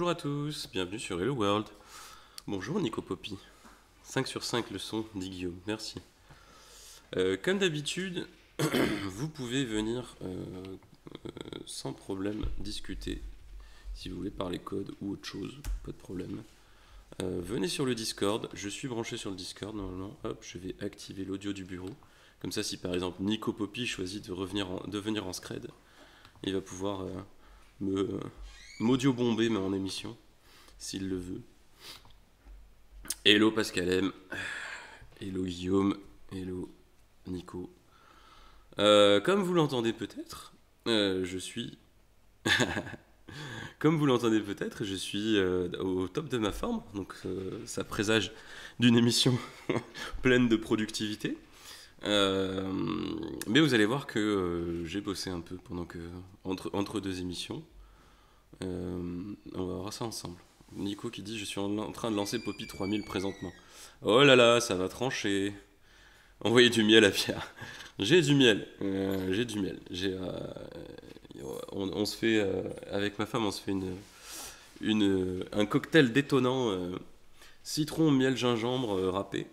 Bonjour à tous, bienvenue sur Hello World. Bonjour Nico Poppy. 5 sur 5 leçons, dit Guillaume, merci. Comme d'habitude, vous pouvez venir sans problème discuter. Si vous voulez parler code ou autre chose, pas de problème. Venez sur le Discord, je suis branché sur le Discord normalement. Hop, je vais activer l'audio du bureau. Comme ça, si par exemple Nico Poppy choisit de venir en scred, il va pouvoir m'audio bomber mais en émission, s'il le veut. Hello Pascal M, hello Guillaume, hello Nico. Comme vous l'entendez peut-être, je suis... Comme vous l'entendez peut-être, je suis au top de ma forme, donc ça présage d'une émission pleine de productivité. Mais vous allez voir que j'ai bossé un peu pendant que entre deux émissions. On va voir ça ensemble. Nico qui dit je suis en train de lancer Poppy 3000 présentement. Oh là là, ça va trancher. Envoyez du miel à Pierre. J'ai du miel. J'ai du miel. On se fait avec ma femme, on se fait un cocktail détonnant citron, miel, gingembre râpé.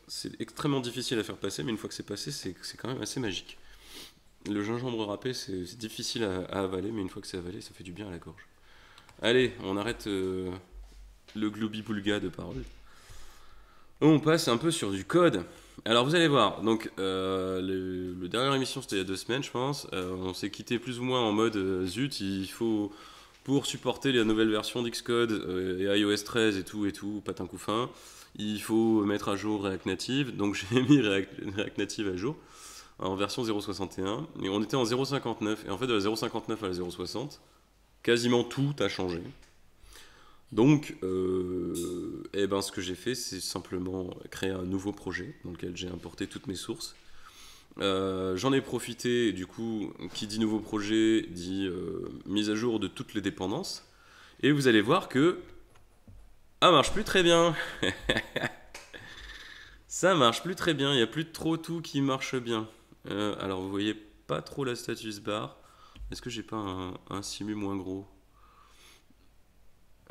C'est extrêmement difficile à faire passer, mais une fois que c'est passé, c'est quand même assez magique. Le gingembre râpé, c'est difficile à avaler, mais une fois que c'est avalé, ça fait du bien à la gorge. Allez, on arrête le gloubi-boulga de parole. On passe un peu sur du code. Alors vous allez voir, donc le dernière émission c'était il y a 2 semaines je pense, on s'est quitté plus ou moins en mode zut, il faut, pour supporter la nouvelle version d'Xcode et iOS 13 et tout, patin coup fin, il faut mettre à jour React Native, donc j'ai mis React Native à jour en version 0.61, et on était en 0.59, et en fait de la 0.59 à la 0.60, quasiment tout a changé. Donc, ce que j'ai fait, c'est simplement créer un nouveau projet dans lequel j'ai importé toutes mes sources. J'en ai profité, du coup, qui dit nouveau projet, dit mise à jour de toutes les dépendances. Et vous allez voir que ça marche plus très bien. Ça marche plus très bien, il n'y a plus trop tout qui marche bien. Alors, vous voyez pas trop la status bar. Est-ce que j'ai pas un simu moins gros ?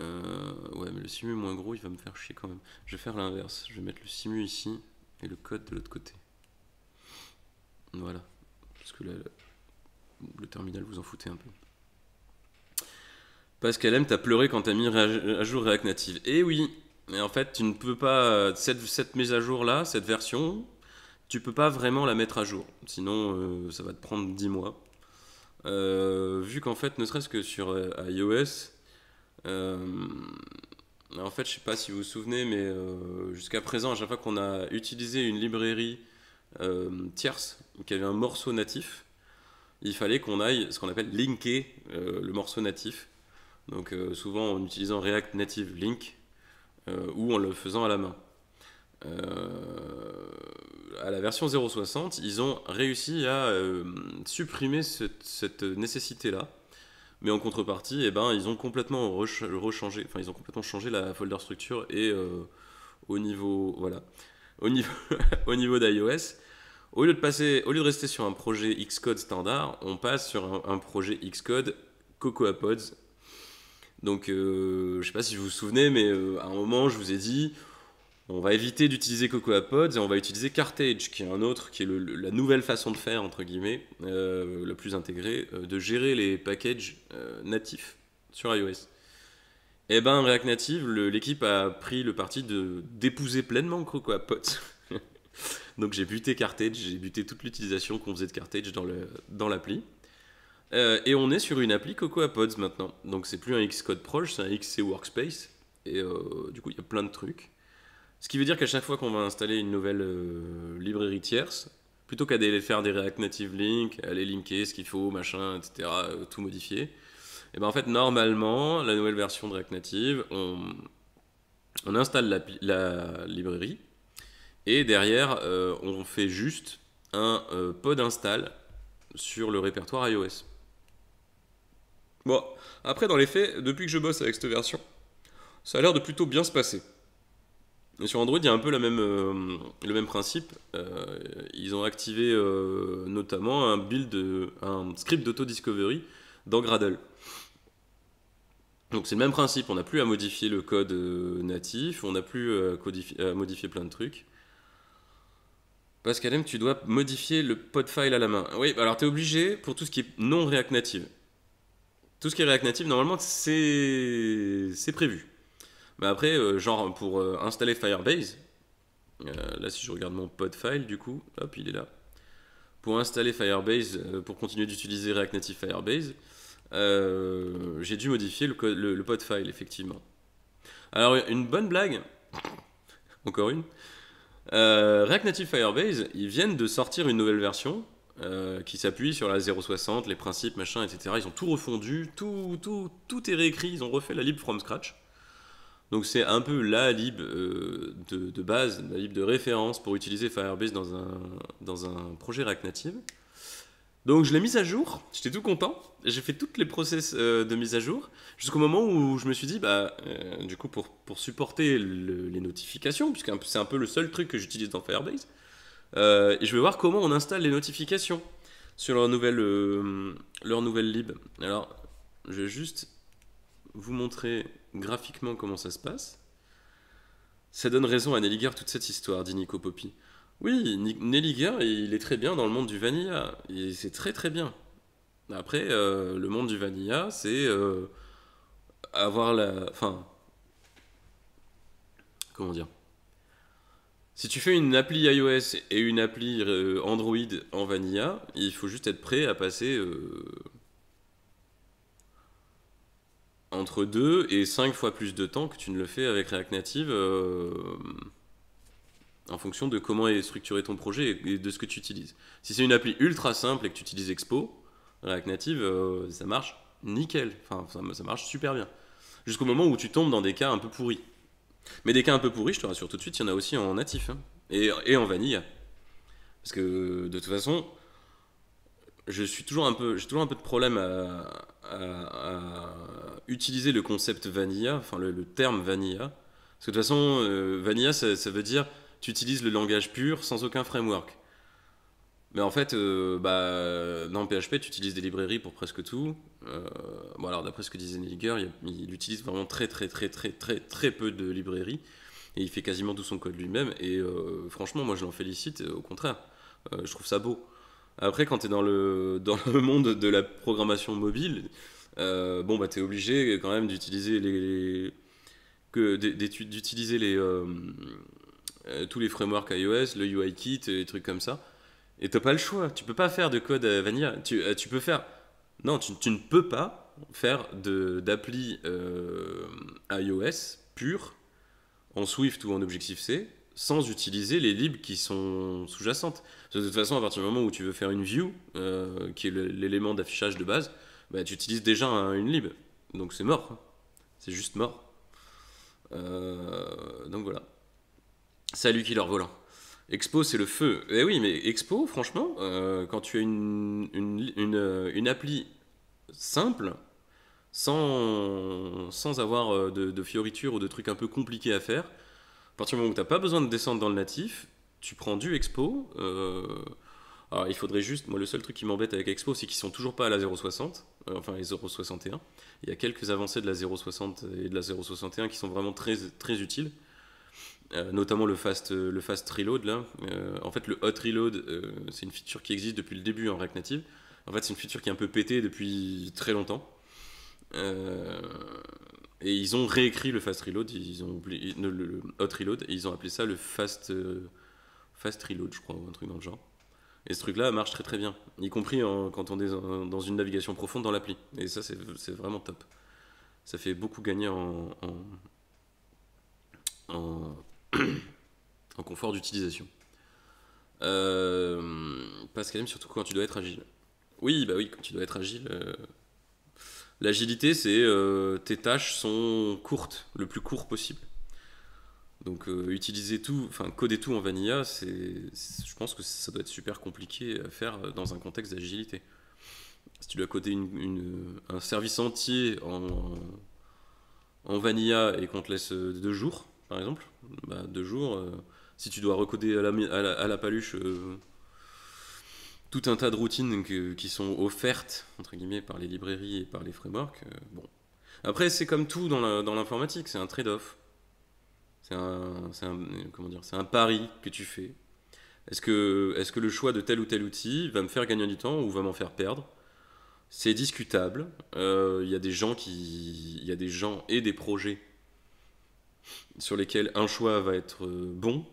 Ouais, mais le simu moins gros, il va me faire chier quand même. Je vais faire l'inverse. Je vais mettre le simu ici et le code de l'autre côté. Voilà. Parce que là, le terminal, vous en foutez un peu. Pascal M, t'as pleuré quand t'as mis à jour React Native. Eh oui, mais en fait, tu ne peux pas... Cette mise à jour là, cette version, tu peux pas vraiment la mettre à jour. Sinon, ça va te prendre 10 mois. Vu qu'en fait, ne serait-ce que sur iOS... en fait, je sais pas si vous vous souvenez, mais jusqu'à présent, à chaque fois qu'on a utilisé une librairie tierce qui avait un morceau natif, il fallait qu'on aille ce qu'on appelle linker le morceau natif. Donc souvent en utilisant React Native Link ou en le faisant à la main. À la version 0.60, ils ont réussi à supprimer cette nécessité-là. Mais en contrepartie, ils ont complètement rechangé, enfin ils ont complètement changé la folder structure et au niveau, voilà, au niveau, au niveau d'iOS, au lieu de rester sur un projet Xcode standard, on passe sur un projet Xcode Cocoa Pods. Donc, je sais pas si vous vous souvenez, mais à un moment, je vous ai dit, on va éviter d'utiliser Cocoa Pods et on va utiliser Carthage, qui est la nouvelle façon de faire, entre guillemets, la plus intégrée, de gérer les packages natifs sur iOS. Et React Native, l'équipe a pris le parti d'épouser pleinement Cocoa Pods. Donc j'ai buté Carthage, j'ai buté toute l'utilisation qu'on faisait de Carthage dans l'appli. Et on est sur une appli Cocoa Pods maintenant. Donc c'est plus un Xcode Proj, c'est un XC Workspace. Et du coup, il y a plein de trucs. Ce qui veut dire qu'à chaque fois qu'on va installer une nouvelle librairie tierce, plutôt qu'à faire des React Native Link, aller linker ce qu'il faut, machin, etc., tout modifier, et en fait, normalement, la nouvelle version de React Native, on installe la librairie, et derrière, on fait juste un pod install sur le répertoire iOS. Bon, après, dans les faits, depuis que je bosse avec cette version, ça a l'air de plutôt bien se passer. Et sur Android, il y a un peu le même principe. Ils ont activé notamment un script d'auto-discovery dans Gradle. Donc c'est le même principe, on n'a plus à modifier le code natif, on n'a plus à modifier plein de trucs. Pascalem, tu dois modifier le pod file à la main. Oui, alors tu es obligé pour tout ce qui est non React Native. Tout ce qui est React Native, normalement, c'est prévu. Mais après, genre pour installer Firebase, là si je regarde mon pod file, du coup, hop, il est là. Pour installer Firebase, pour continuer d'utiliser React Native Firebase, j'ai dû modifier le pod file, effectivement. Alors, une bonne blague, encore une. React Native Firebase, ils viennent de sortir une nouvelle version qui s'appuie sur la 0.60, les principes, machin, etc. Ils ont tout refondu, tout est réécrit, ils ont refait la lib from scratch. Donc c'est un peu la lib de base, la lib de référence pour utiliser Firebase dans un projet React Native. Donc je l'ai mise à jour, j'étais tout content. J'ai fait toutes les process de mise à jour jusqu'au moment où je me suis dit, du coup, pour supporter les notifications, puisque c'est un peu le seul truc que j'utilise dans Firebase, et je vais voir comment on installe les notifications sur leur nouvelle lib. Alors, je vais juste vous montrer graphiquement comment ça se passe. Ça donne raison à Nelliger toute cette histoire, dit Nico Poppy. Oui, Nelliger, il est très bien dans le monde du vanilla. C'est très très bien. Après, le monde du vanilla, c'est avoir la... Enfin... Comment dire? Si tu fais une appli iOS et une appli Android en vanilla, il faut juste être prêt à passer entre 2 et 5 fois plus de temps que tu ne le fais avec React Native en fonction de comment est structuré ton projet et de ce que tu utilises. Si c'est une appli ultra simple et que tu utilises Expo, React Native, ça marche nickel. Enfin, ça marche super bien. Jusqu'au moment où tu tombes dans des cas un peu pourris. Mais des cas un peu pourris, je te rassure tout de suite, il y en a aussi en natif. Hein. Et en vanille. Parce que de toute façon, j'ai toujours un peu de problème à utiliser le concept vanilla, enfin le terme vanilla. Parce que de toute façon, vanilla, ça veut dire tu utilises le langage pur sans aucun framework. Mais en fait, dans PHP, tu utilises des librairies pour presque tout. Bon, alors d'après ce que disait Nelliger, il utilise vraiment très peu de librairies. Et il fait quasiment tout son code lui-même. Et franchement, moi je l'en félicite, au contraire. Je trouve ça beau. Après, quand tu es dans le monde de la programmation mobile, t'es obligé quand même d'utiliser tous les frameworks iOS, le UIKit, et des trucs comme ça. Et t'as pas le choix. Tu peux pas faire de code vanilla. Tu peux faire. Non, tu ne peux pas faire d'appli iOS pure en Swift ou en Objective-C sans utiliser les libs qui sont sous-jacentes. De toute façon, à partir du moment où tu veux faire une view, qui est l'élément d'affichage de base, tu utilises déjà une lib. Donc c'est mort. C'est juste mort. Donc voilà. Salut Killer Volant. Expo, c'est le feu. Eh oui, mais Expo, franchement, quand tu as une appli simple, sans avoir de fioritures ou de trucs un peu compliqués à faire, à partir du moment où tu n'as pas besoin de descendre dans le natif, tu prends du Expo. Alors, il faudrait juste. Moi, le seul truc qui m'embête avec Expo, c'est qu'ils sont toujours pas à la 0.60, enfin les 0.61. Il y a quelques avancées de la 0.60 et de la 0.61 qui sont vraiment très utiles. Notamment le fast reload là. En fait, le hot reload, c'est une feature qui existe depuis le début en React Native. En fait, c'est une feature qui est un peu pétée depuis très longtemps. Et ils ont réécrit le fast reload, ils ont oublié le hot reload, et ils ont appelé ça le fast reload, je crois, ou un truc dans le genre. Et ce truc-là marche très très bien, y compris quand on est dans une navigation profonde dans l'appli. Et ça, c'est vraiment top. Ça fait beaucoup gagner en confort d'utilisation. Pascal, surtout quand tu dois être agile. Oui, bah oui, quand tu dois être agile. L'agilité, c'est tes tâches sont courtes, le plus court possible. Donc utiliser tout, enfin coder tout en vanilla, je pense que ça doit être super compliqué à faire dans un contexte d'agilité. Si tu dois coder un service entier en vanilla et qu'on te laisse 2 jours, par exemple, 2 jours, si tu dois recoder à la paluche tout un tas de routines qui sont offertes entre guillemets par les librairies et par les frameworks, bon, Après, c'est comme tout dans l'informatique, c'est un trade-off. Comment dire, c'est un pari que tu fais. Est-ce que le choix de tel ou tel outil va me faire gagner du temps ou va m'en faire perdre? C'est discutable. Il y a des gens il y a des gens et des projets sur lesquels un choix va être bon.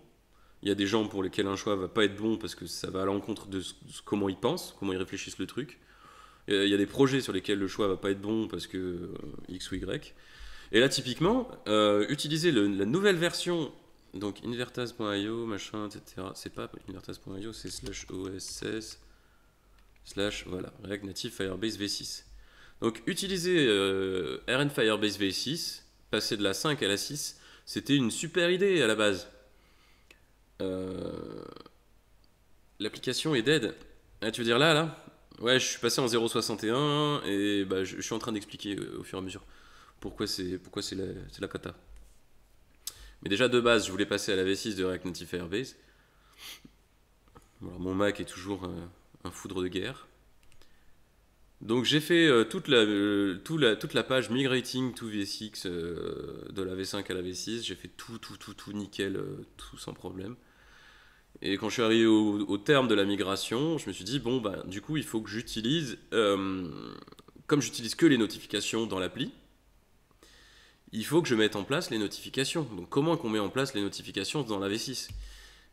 Il y a des gens pour lesquels un choix va pas être bon parce que ça va à l'encontre de comment ils pensent, comment ils réfléchissent le truc. Il y a des projets sur lesquels le choix va pas être bon parce que X ou Y. Et là, typiquement, utiliser la nouvelle version, donc invertase.io, machin, etc. C'est pas invertase.io, c'est /oss voilà, React Native Firebase V6. Donc utiliser RN Firebase V6, passer de la 5 à la 6, c'était une super idée à la base. L'application est dead. Ah, tu veux dire là? Ouais, je suis passé en 0.61 et bah, je suis en train d'expliquer au fur et à mesure pourquoi c'est la cata. Mais déjà de base, je voulais passer à la V6 de React Native Firebase. Alors, mon Mac est toujours un foudre de guerre. Donc j'ai fait toute la page migrating to V6 de la V5 à la V6. J'ai fait tout nickel, tout sans problème. Et quand je suis arrivé au terme de la migration, je me suis dit, bon, bah, du coup, il faut que j'utilise, comme j'utilise que les notifications dans l'appli, il faut que je mette en place les notifications. Donc comment qu'on met en place les notifications dans la V6?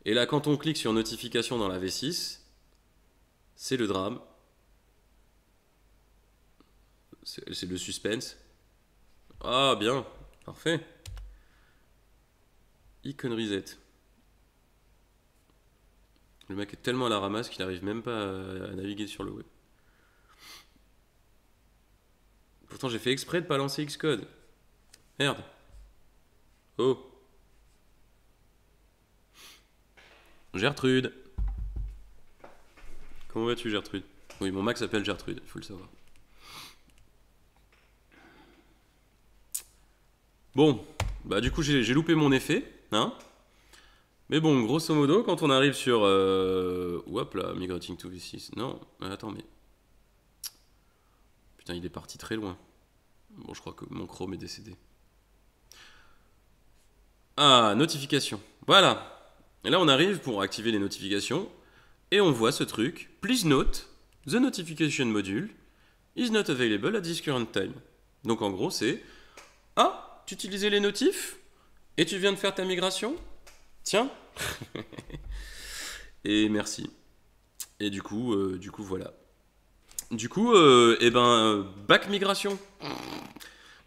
Et là, quand on clique sur notification dans la V6, c'est le drame. C'est le suspense. Ah, bien, parfait. Icon reset. Le mec est tellement à la ramasse qu'il n'arrive même pas à naviguer sur le web. Pourtant, j'ai fait exprès de pas lancer Xcode. Merde. Oh. Gertrude. Comment vas-tu, Gertrude? Oui, mon Mac s'appelle Gertrude, il faut le savoir. Bon, bah du coup j'ai loupé mon effet, hein. Mais bon, grosso modo, quand on arrive sur... hop là, migrating to V6. Non, attends, mais... Putain, il est parti très loin. Bon, je crois que mon Chrome est décédé. Ah, notification. Voilà. Et là, on arrive pour activer les notifications. Et on voit ce truc. Please note, the notification module is not available at this current time. Donc en gros, c'est... Ah, tu utilisais les notifs? Et tu viens de faire ta migration? Tiens. Et merci. Et du coup, voilà. Du coup, back migration.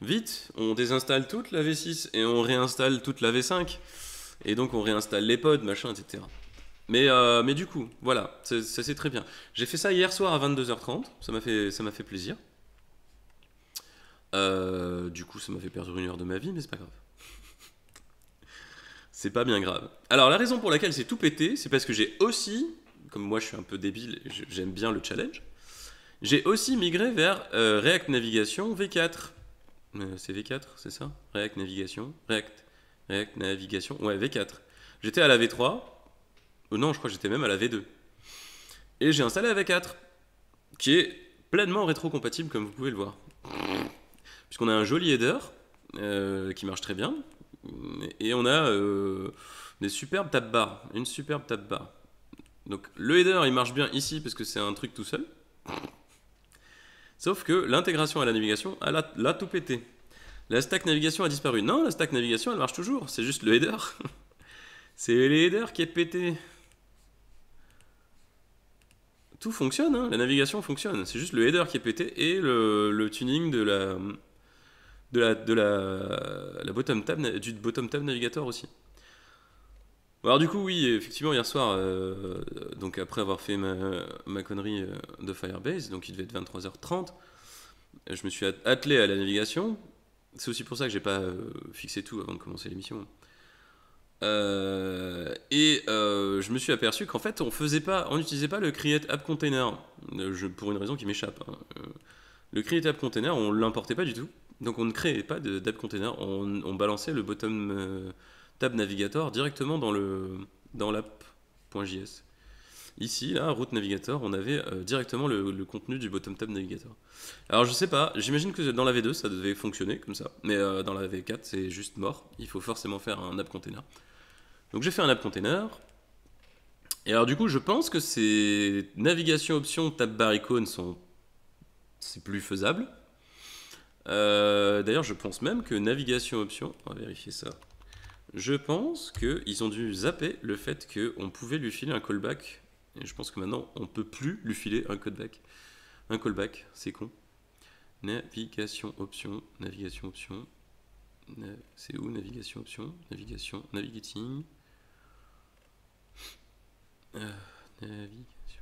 Vite, on désinstalle toute la V6 et on réinstalle toute la V5. Et donc on réinstalle les pods, machin, etc. Mais du coup, voilà, ça c'est très bien. J'ai fait ça hier soir à 22h30, ça m'a fait plaisir. Du coup, ça m'a fait perdre 1 heure de ma vie, mais c'est pas grave. C'est pas bien grave. Alors la raison pour laquelle c'est tout pété, c'est parce que j'ai aussi, comme moi je suis un peu débile, j'aime bien le challenge, j'ai aussi migré vers React Navigation V4. C'est V4, c'est ça? React Navigation. React Navigation. Ouais, V4. J'étais à la V3. Non, je crois que j'étais même à la V2. Et j'ai installé la V4, qui est pleinement rétro-compatible, comme vous pouvez le voir. Puisqu'on a un joli header, qui marche très bien. Et on a des superbes tab bars. Une superbe tab bar. Donc le header, il marche bien ici, parce que c'est un truc tout seul. Sauf que l'intégration à la navigation, elle a tout pété. La stack navigation a disparu. Non, la stack navigation, elle marche toujours. C'est juste le header. C'est le header qui est pété. Tout fonctionne, hein. La navigation fonctionne. C'est juste le header qui est pété et le tuning de la bottom tab, du bottom tab navigator aussi. Alors du coup, oui, effectivement, hier soir, donc après avoir fait ma connerie de Firebase, donc il devait être 23h30, je me suis attelé à la navigation. C'est aussi pour ça que j'ai pas fixé tout avant de commencer l'émission. Je me suis aperçu qu'en fait, on n'utilisait pas le create app container, pour une raison qui m'échappe. Hein. Le create app container, on l'importait pas du tout. Donc on ne créait pas d'app container, on balançait le bottom tab navigator directement dans l'app.js. Ici, là, route navigateur, on avait directement le contenu du bottom tab navigateur. Alors je sais pas, j'imagine que dans la V2 ça devait fonctionner comme ça, mais dans la V4 c'est juste mort, il faut forcément faire un app container. Donc j'ai fait un app container, et alors du coup je pense que ces navigation options tab bar icône c'est plus faisable. D'ailleurs je pense même que navigation options, on va vérifier ça. Je pense qu'ils ont dû zapper le fait qu'on pouvait lui filer un callback. Et je pense que maintenant, on ne peut plus lui filer un callback. Un callback, c'est con. Navigation option, navigation option. C'est où navigation option? Navigation, navigating. Navigation.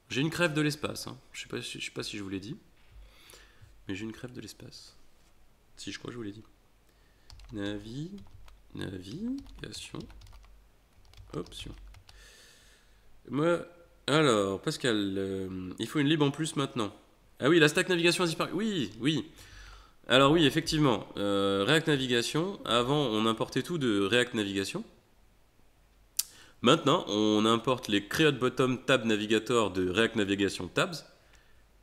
J'ai une crève de l'espace. Hein. Je sais pas si je vous l'ai dit. Mais j'ai une crève de l'espace. Si, je crois que je vous l'ai dit. Navigation option. Moi, alors, Pascal, il faut une lib en plus maintenant. Ah oui, la stack navigation a disparu. Oui, oui. Alors oui, effectivement, React Navigation, avant on importait tout de React Navigation. Maintenant, on importe les create bottom tab navigator de React Navigation tabs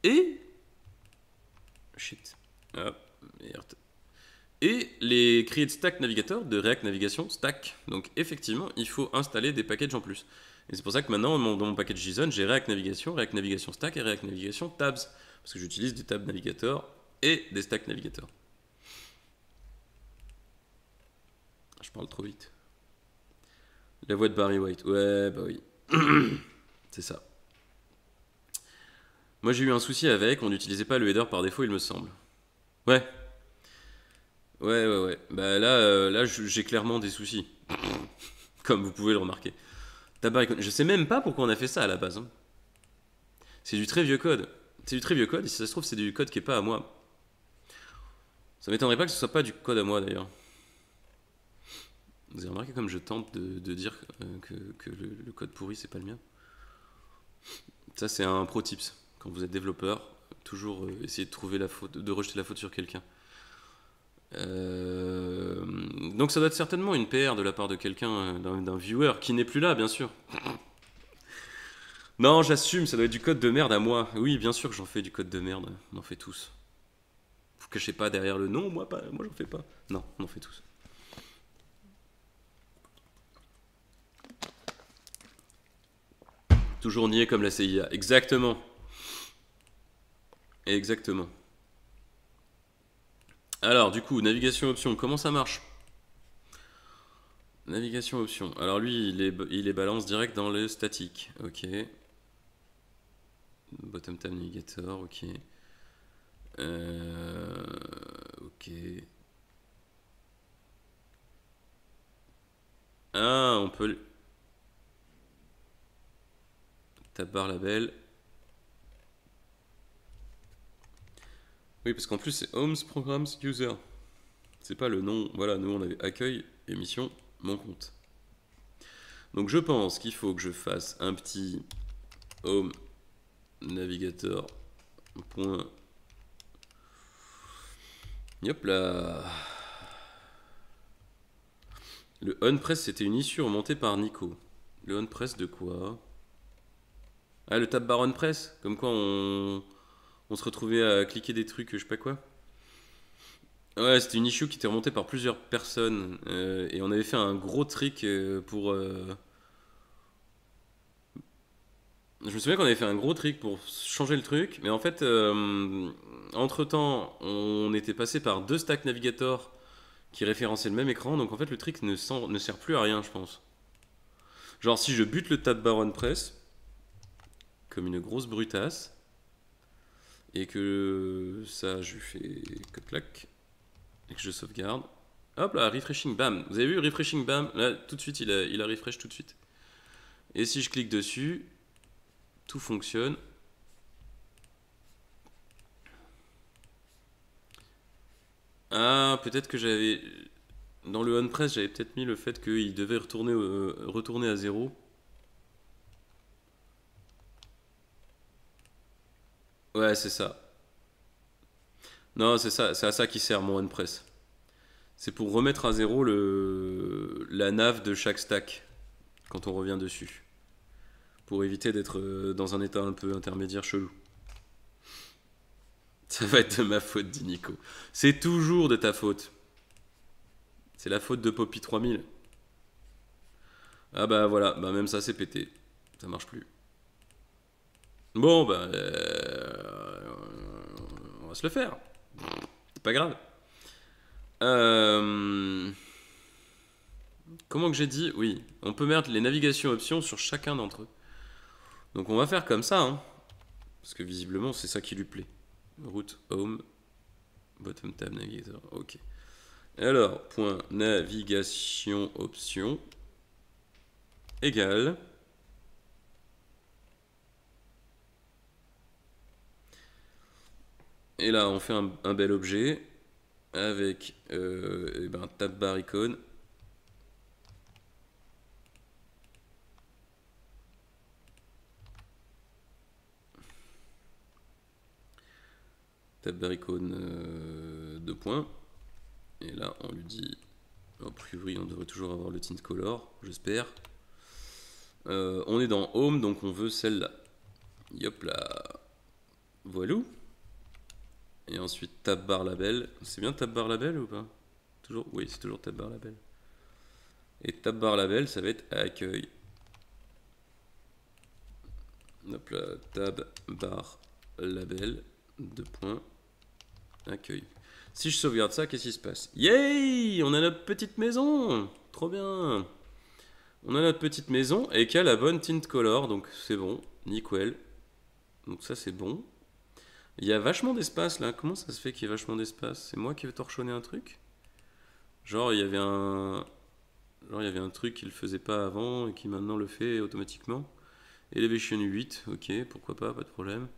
et shit. Ah, merde. Et les create stack navigator de React Navigation stack. Donc effectivement, il faut installer des packages en plus. Et c'est pour ça que maintenant, dans mon package JSON, j'ai React Navigation stack et React Navigation tabs. Parce que j'utilise des tab navigators et des stack navigators. Je parle trop vite. La voix de Barry White. Ouais, bah oui. C'est ça. Moi, j'ai eu un souci avec. On n'utilisait pas le header par défaut, il me semble. Ouais. Ouais. Bah là j'ai clairement des soucis. Comme vous pouvez le remarquer. Je sais même pas pourquoi on a fait ça à la base. Hein. C'est du très vieux code. C'est du très vieux code, et si ça se trouve, c'est du code qui est pas à moi. Ça m'étonnerait pas que ce soit pas du code à moi d'ailleurs. Vous avez remarqué comme je tente de dire que le code pourri c'est pas le mien. Ça c'est un pro tips. Quand vous êtes développeur, toujours essayer de trouver la faute, de rejeter la faute sur quelqu'un. Donc ça doit être certainement une PR de la part de quelqu'un, d'un viewer qui n'est plus là, bien sûr. Non, j'assume, ça doit être du code de merde à moi. Oui, bien sûr que j'en fais du code de merde, on en fait tous. Vous cachez pas derrière le non, moi j'en fais pas. Non, on en fait tous. Toujours nié comme la CIA. Exactement. Exactement. Alors, du coup, navigation option, comment ça marche? Navigation option. Alors lui, il est balance direct dans le statique. Ok. Bottom tab navigator, ok. Ok. Ah, on peut... Tab bar label. Oui, parce qu'en plus, c'est Homes Programs User. C'est pas le nom. Voilà, nous, on avait accueil, émission, mon compte. Donc, je pense qu'il faut que je fasse un petit Home Navigator. Point. Hop là. Le onPress, c'était une issue remontée par Nico. Le onPress de quoi? Ah, le tab bar onPress. Comme quoi on se retrouvait à cliquer des trucs, je sais pas quoi. Ouais, c'était une issue qui était remontée par plusieurs personnes. Et on avait fait un gros trick pour... Je me souviens qu'on avait fait un gros trick pour changer le truc. Mais en fait, entre-temps, on était passé par 2 stacks navigator qui référenciaient le même écran. Donc en fait, le trick ne sert plus à rien, je pense. Genre, si je bute le tab bar onPress, comme une grosse brutasse, et que ça, je lui fais clac, et que je sauvegarde. Hop là, refreshing, bam. Vous avez vu, refreshing, bam. Là, tout de suite, il a refresh tout de suite. Et si je clique dessus, tout fonctionne. Ah, peut-être que j'avais... Dans le onPress, j'avais peut-être mis le fait qu'il devait retourner à 0. Ouais, c'est ça. Non, c'est ça, c'est à ça qui sert mon onPress. C'est pour remettre à 0 la nav de chaque stack quand on revient dessus. pour éviter d'être dans un état un peu intermédiaire chelou. Ça va être de ma faute, dit Nico. C'est toujours de ta faute. C'est la faute de Poppy 3000. Ah bah voilà, bah même ça c'est pété. Ça marche plus. Bon bah... on va se le faire. C'est pas grave. Comment que j'ai dit? Oui, on peut mettre les navigations options sur chacun d'entre eux. Donc on va faire comme ça, hein. Parce que visiblement c'est ça qui lui plaît. Route, home, bottom tab, navigator, ok. Alors, point navigation option égale. Et là on fait un bel objet avec tab bar icône. Tab bar icône 2 points. Et là, on lui dit, a priori, on devrait toujours avoir le tint color, j'espère. On est dans Home, donc on veut celle-là. Yop là. Voilà. Et ensuite, tab bar label. C'est bien tab bar label ou pas? Toujours? Oui, c'est toujours tab bar label. Et tab bar label, ça va être accueil. Hop là, tab bar label, 2 points, accueil. Si je sauvegarde ça, qu'est-ce qui se passe? Yay! On a notre petite maison! Trop bien! On a notre petite maison et qui a la bonne tint color, donc c'est bon, nickel. Donc ça c'est bon. Il y a vachement d'espace là, comment ça se fait qu'il y ait vachement d'espace? C'est moi qui vais torchonner un truc? Genre il y avait un truc qui le faisait pas avant et qui maintenant le fait automatiquement. Elevation 8, ok, pourquoi pas, pas de problème.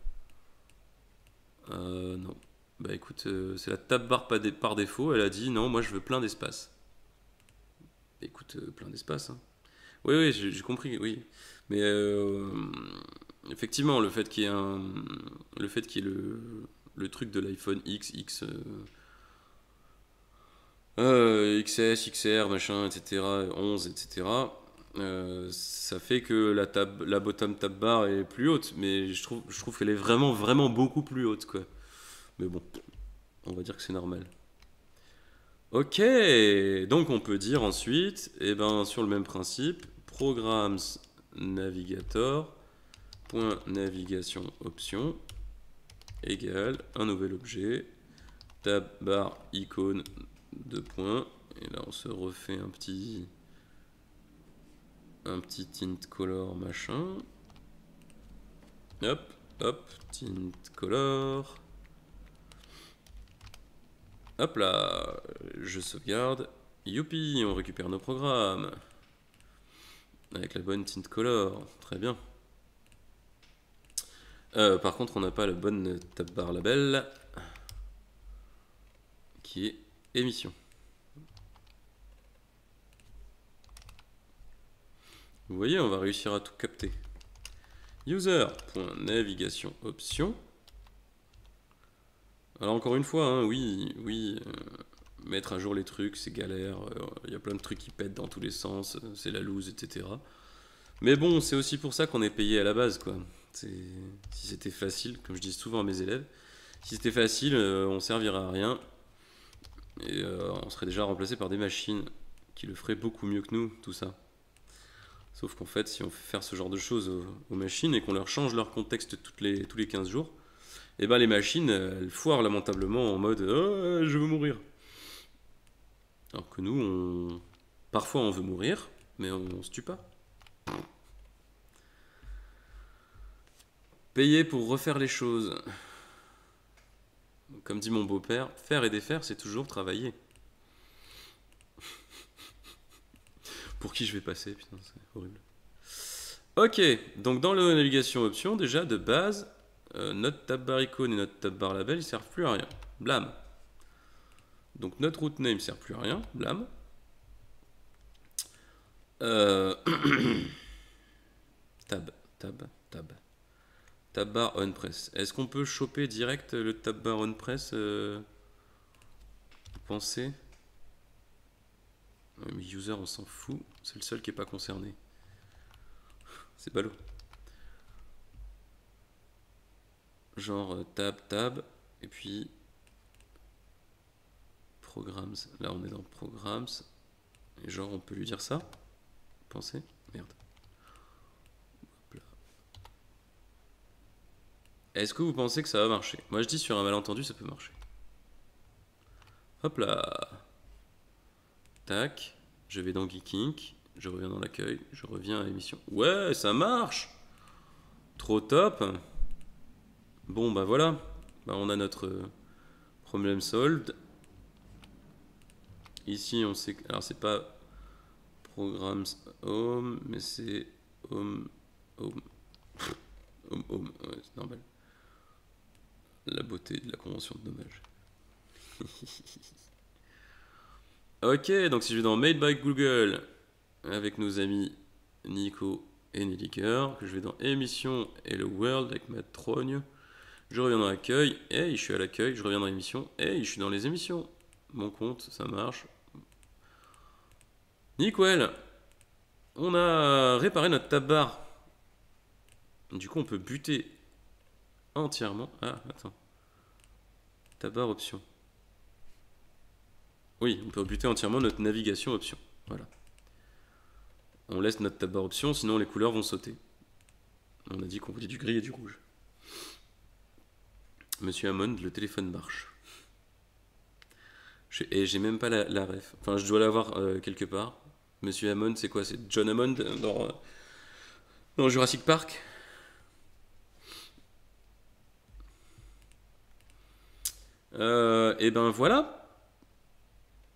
Non. Bah écoute, c'est la tab bar par défaut, elle a dit non, moi je veux plein d'espace. Écoute, plein d'espace. Hein. Oui, oui, j'ai compris, oui. Mais effectivement, le fait qu'il y ait le truc de l'iPhone XS, XR, machin, etc., 11, etc., ça fait que la bottom tab bar est plus haute, mais je trouve qu'elle est vraiment, vraiment beaucoup plus haute, quoi. Mais bon, on va dire que c'est normal. Ok, donc on peut dire ensuite, eh ben, sur le même principe, programs navigator, point navigation option, égale un nouvel objet, tab bar icône 2 points, et là on se refait un petit tint color machin. Hop, hop, tint color. Hop là, je sauvegarde. Youpi, on récupère nos programmes. Avec la bonne tint color, très bien. Par contre, on n'a pas la bonne tab bar label, qui est émission. Vous voyez, on va réussir à tout capter. User.navigation option. Alors encore une fois, hein, oui, mettre à jour les trucs, c'est galère. Il y a plein de trucs qui pètent dans tous les sens, c'est la loose, etc. Mais bon, c'est aussi pour ça qu'on est payé à la base, quoi. Si c'était facile, comme je dis souvent à mes élèves, si c'était facile, on servirait à rien. Et on serait déjà remplacé par des machines qui le feraient beaucoup mieux que nous, tout ça. Sauf qu'en fait, si on fait faire ce genre de choses aux machines et qu'on leur change leur contexte tous les 15 jours, et ben les machines, elles foirent lamentablement en mode oh, je veux mourir. Alors que nous, parfois on veut mourir, mais on se tue pas. Payer pour refaire les choses. Comme dit mon beau-père, faire et défaire, c'est toujours travailler. Pour qui je vais passer, putain, c'est horrible. Ok, donc dans la navigation option, déjà de base, notre tab bar icône et notre tab bar label, ils servent plus à rien. Blam. Donc notre route name sert plus à rien. Blam. Tab. Tab bar on press. Est-ce qu'on peut choper direct le tab bar on press Vous pensez? Mais user, on s'en fout. C'est le seul qui n'est pas concerné. C'est ballot. genre tab, et puis Programs. Là, on est dans Programs. Et genre, on peut lui dire ça. Pensez. Merde. Est-ce que vous pensez que ça va marcher? Moi, je dis sur un malentendu, ça peut marcher. Hop là. Tac. Je vais dans Geekink. Je reviens dans l'accueil. Je reviens à l'émission. Ouais, ça marche. Trop top. Bon, bah voilà. Bah, on a notre problème solved. Ici, on sait. Alors, c'est pas Programs Home, mais c'est Home. Home. Home. Ouais, c'est normal. La beauté de la convention de dommage. Ok, donc si je vais dans Made by Google avec nos amis Nico et Nelliker, que je vais dans émission et le World avec ma trogne, je reviens dans l'accueil, et je suis à l'accueil, je reviens dans l'émission, et je suis dans les émissions. Mon compte, ça marche. Nickel. On a réparé notre tab bar. Du coup, on peut buter entièrement. Ah, attends. Tab bar option. Oui, on peut buter entièrement notre navigation option. Voilà. On laisse notre tab bar option, sinon les couleurs vont sauter. On a dit qu'on voulait du gris et du rouge. Monsieur Hammond, le téléphone marche. Et j'ai même pas la ref. Enfin, je dois l'avoir quelque part. Monsieur Hammond, c'est quoi? C'est John Hammond dans Jurassic Park? Et ben voilà.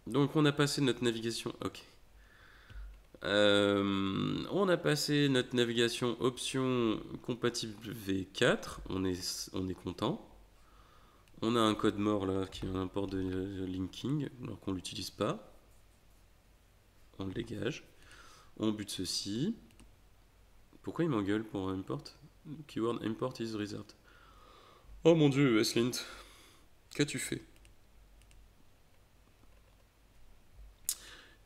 Donc on a passé notre navigation. Ok. On a passé notre navigation option compatible V4. On est content. On a un code mort là qui est un import de linking alors qu'on l'utilise pas. On le dégage. On bute ceci. Pourquoi il m'engueule pour import? Keyword import is reserved. Oh mon dieu, Eslint. Qu'as-tu fait?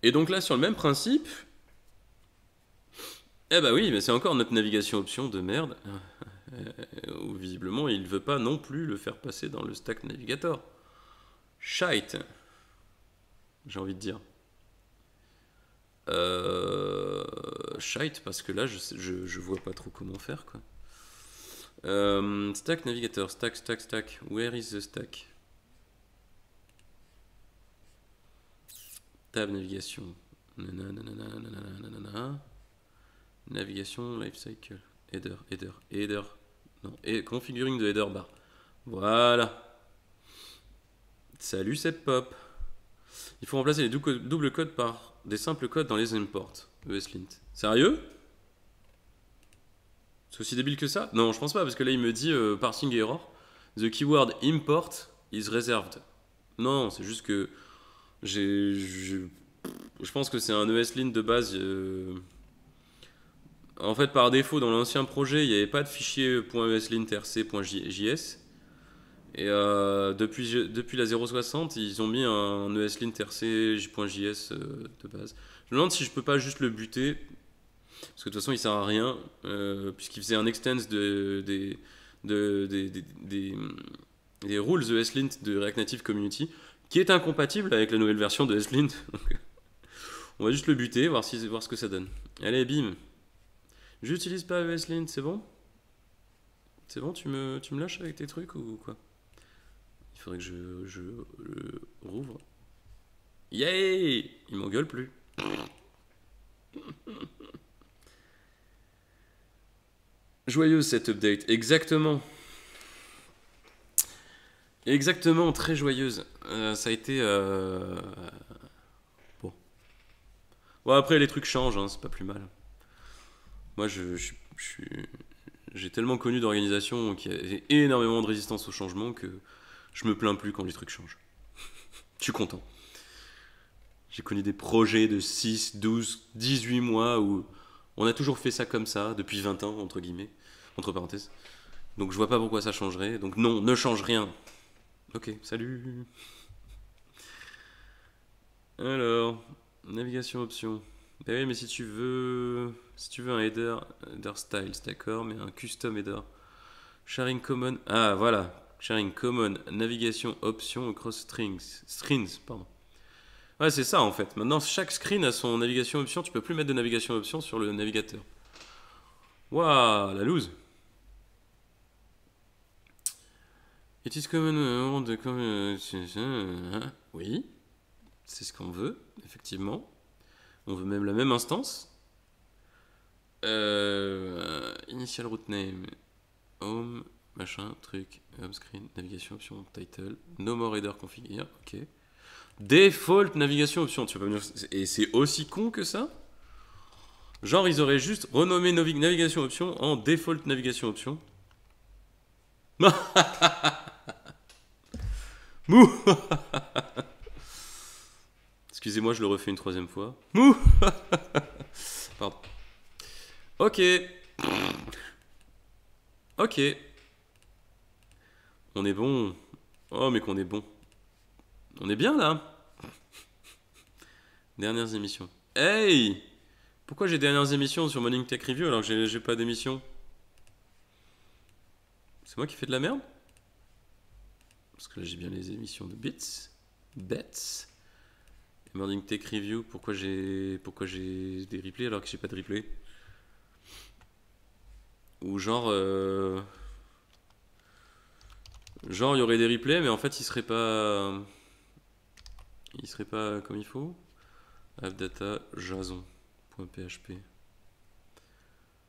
Et donc là, sur le même principe, eh bah oui, mais c'est encore notre navigation option de merde, où visiblement il veut pas non plus le faire passer dans le stack navigator. Shite, j'ai envie de dire. Shite, parce que là, je vois pas trop comment faire, quoi. Stack navigator, stack. Where is the stack? Tab navigation. Navigation lifecycle. Header. Non, et configuring de header bar. Voilà. Salut cette pop. Il faut remplacer les doubles codes par des simples codes dans les imports. ESLint. Sérieux? C'est aussi débile que ça? Non, je pense pas, parce que là il me dit parsing error. The keyword import is reserved. Non, c'est juste que je pense que c'est un ESLint de base. En fait, par défaut, dans l'ancien projet, il n'y avait pas de fichier .eslint.rc.js. Et depuis la 0.60, ils ont mis un eslint.rc.js de base. Je me demande si je peux pas juste le buter, parce que de toute façon, il sert à rien, puisqu'il faisait un extens des rules ESLint de React Native Community, qui est incompatible avec la nouvelle version de ESLint. Donc, on va juste le buter, voir ce que ça donne. Allez, bim. J'utilise pas ESLint, c'est bon? C'est bon, tu me lâches avec tes trucs ou quoi? Il faudrait que je le rouvre. Yay! Il m'engueule plus. Joyeuse cette update, exactement. Exactement, très joyeuse. Ça a été... Bon. Bon, après les trucs changent, hein, c'est pas plus mal. Moi, j'ai tellement connu d'organisations qui avaient énormément de résistance au changement que je me plains plus quand les trucs changent. Je suis content. J'ai connu des projets de 6, 12, 18 mois où on a toujours fait ça comme ça, depuis 20 ans, entre guillemets, entre parenthèses. Donc je vois pas pourquoi ça changerait. Donc non, ne change rien. Ok, salut. Alors, navigation option. Ben oui, mais si tu veux un header styles, d'accord, mais un custom header. Sharing common. Ah, voilà. Sharing common. Navigation option across screens. Pardon. Ouais, c'est ça en fait. Maintenant, chaque screen a son navigation option. Tu peux plus mettre de navigation option sur le navigateur. Waouh, la loose. It is common. Oui. C'est ce qu'on veut, effectivement. On veut même la même instance. Initial route name. Home, machin, truc, home screen, navigation option, title, no more header configure, ok. Default navigation option, tu vas pas me dire. Et c'est aussi con que ça? Genre, ils auraient juste renommé navigation option en default navigation option. Mouh. Excusez-moi, je le refais une troisième fois. Mouh. Pardon. Ok. Ok. On est bon. Oh, mais qu'on est bon. On est bien là. Dernières émissions. Hey! Pourquoi j'ai dernières émissions sur Morning Tech Review alors que j'ai pas d'émission? C'est moi qui fais de la merde? Parce que là j'ai bien les émissions de Bits. Bets. Et Morning Tech Review, pourquoi j'ai des replays alors que j'ai pas de replay? Ou genre... Genre il y aurait des replays mais en fait ils seraient pas... Ils seraient pas comme il faut. Appdata jason.php.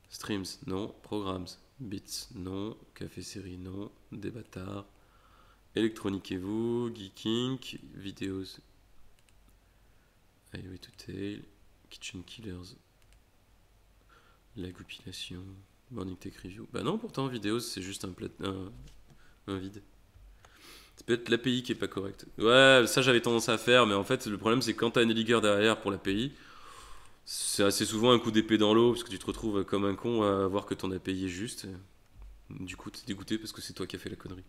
Streams, non. Programs, bits, non. Café série, non. Des bâtards. Électroniquez-vous, Geeking, vidéos. Highway to Tail, Kitchen Killers. La compilation. Morning Tech Review. Bah non, pourtant, vidéos, c'est juste un vide. C'est peut-être l'API qui est pas correcte. Ouais, ça j'avais tendance à faire, mais en fait, le problème c'est que quand t'as une ligueur derrière pour l'API, c'est assez souvent un coup d'épée dans l'eau, parce que tu te retrouves comme un con à voir que ton API est juste. Du coup, t'es dégoûté parce que c'est toi qui as fait la connerie.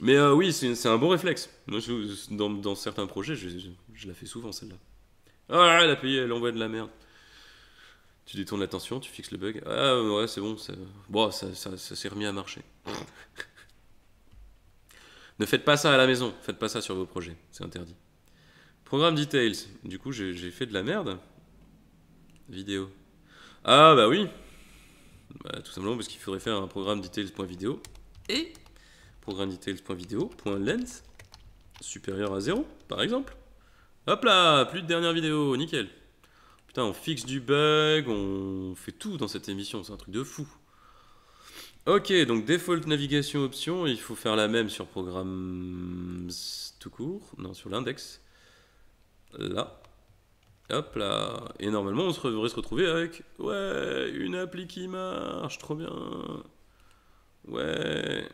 Mais oui, c'est un bon réflexe. Moi, dans certains projets, je la fais souvent celle-là. Ah, l'API elle envoie de la merde. Tu détournes l'attention, tu fixes le bug. Ah ouais, c'est bon, bon, ça s'est remis à marcher. Ne faites pas ça à la maison, faites pas ça sur vos projets, c'est interdit. Programme details, du coup j'ai fait de la merde. Vidéo. Ah bah oui. Bah, tout simplement parce qu'il faudrait faire un programme details.video et programme details.video.length supérieur à 0, par exemple. Hop là, plus de dernière vidéo, nickel. Putain, on fixe du bug, on fait tout dans cette émission, c'est un truc de fou. Ok, donc default navigation option, il faut faire la même sur programmes tout court, non, sur l'index. Là. Hop là. Et normalement, on devrait se retrouver avec, ouais, une appli qui marche, trop bien. Ouais.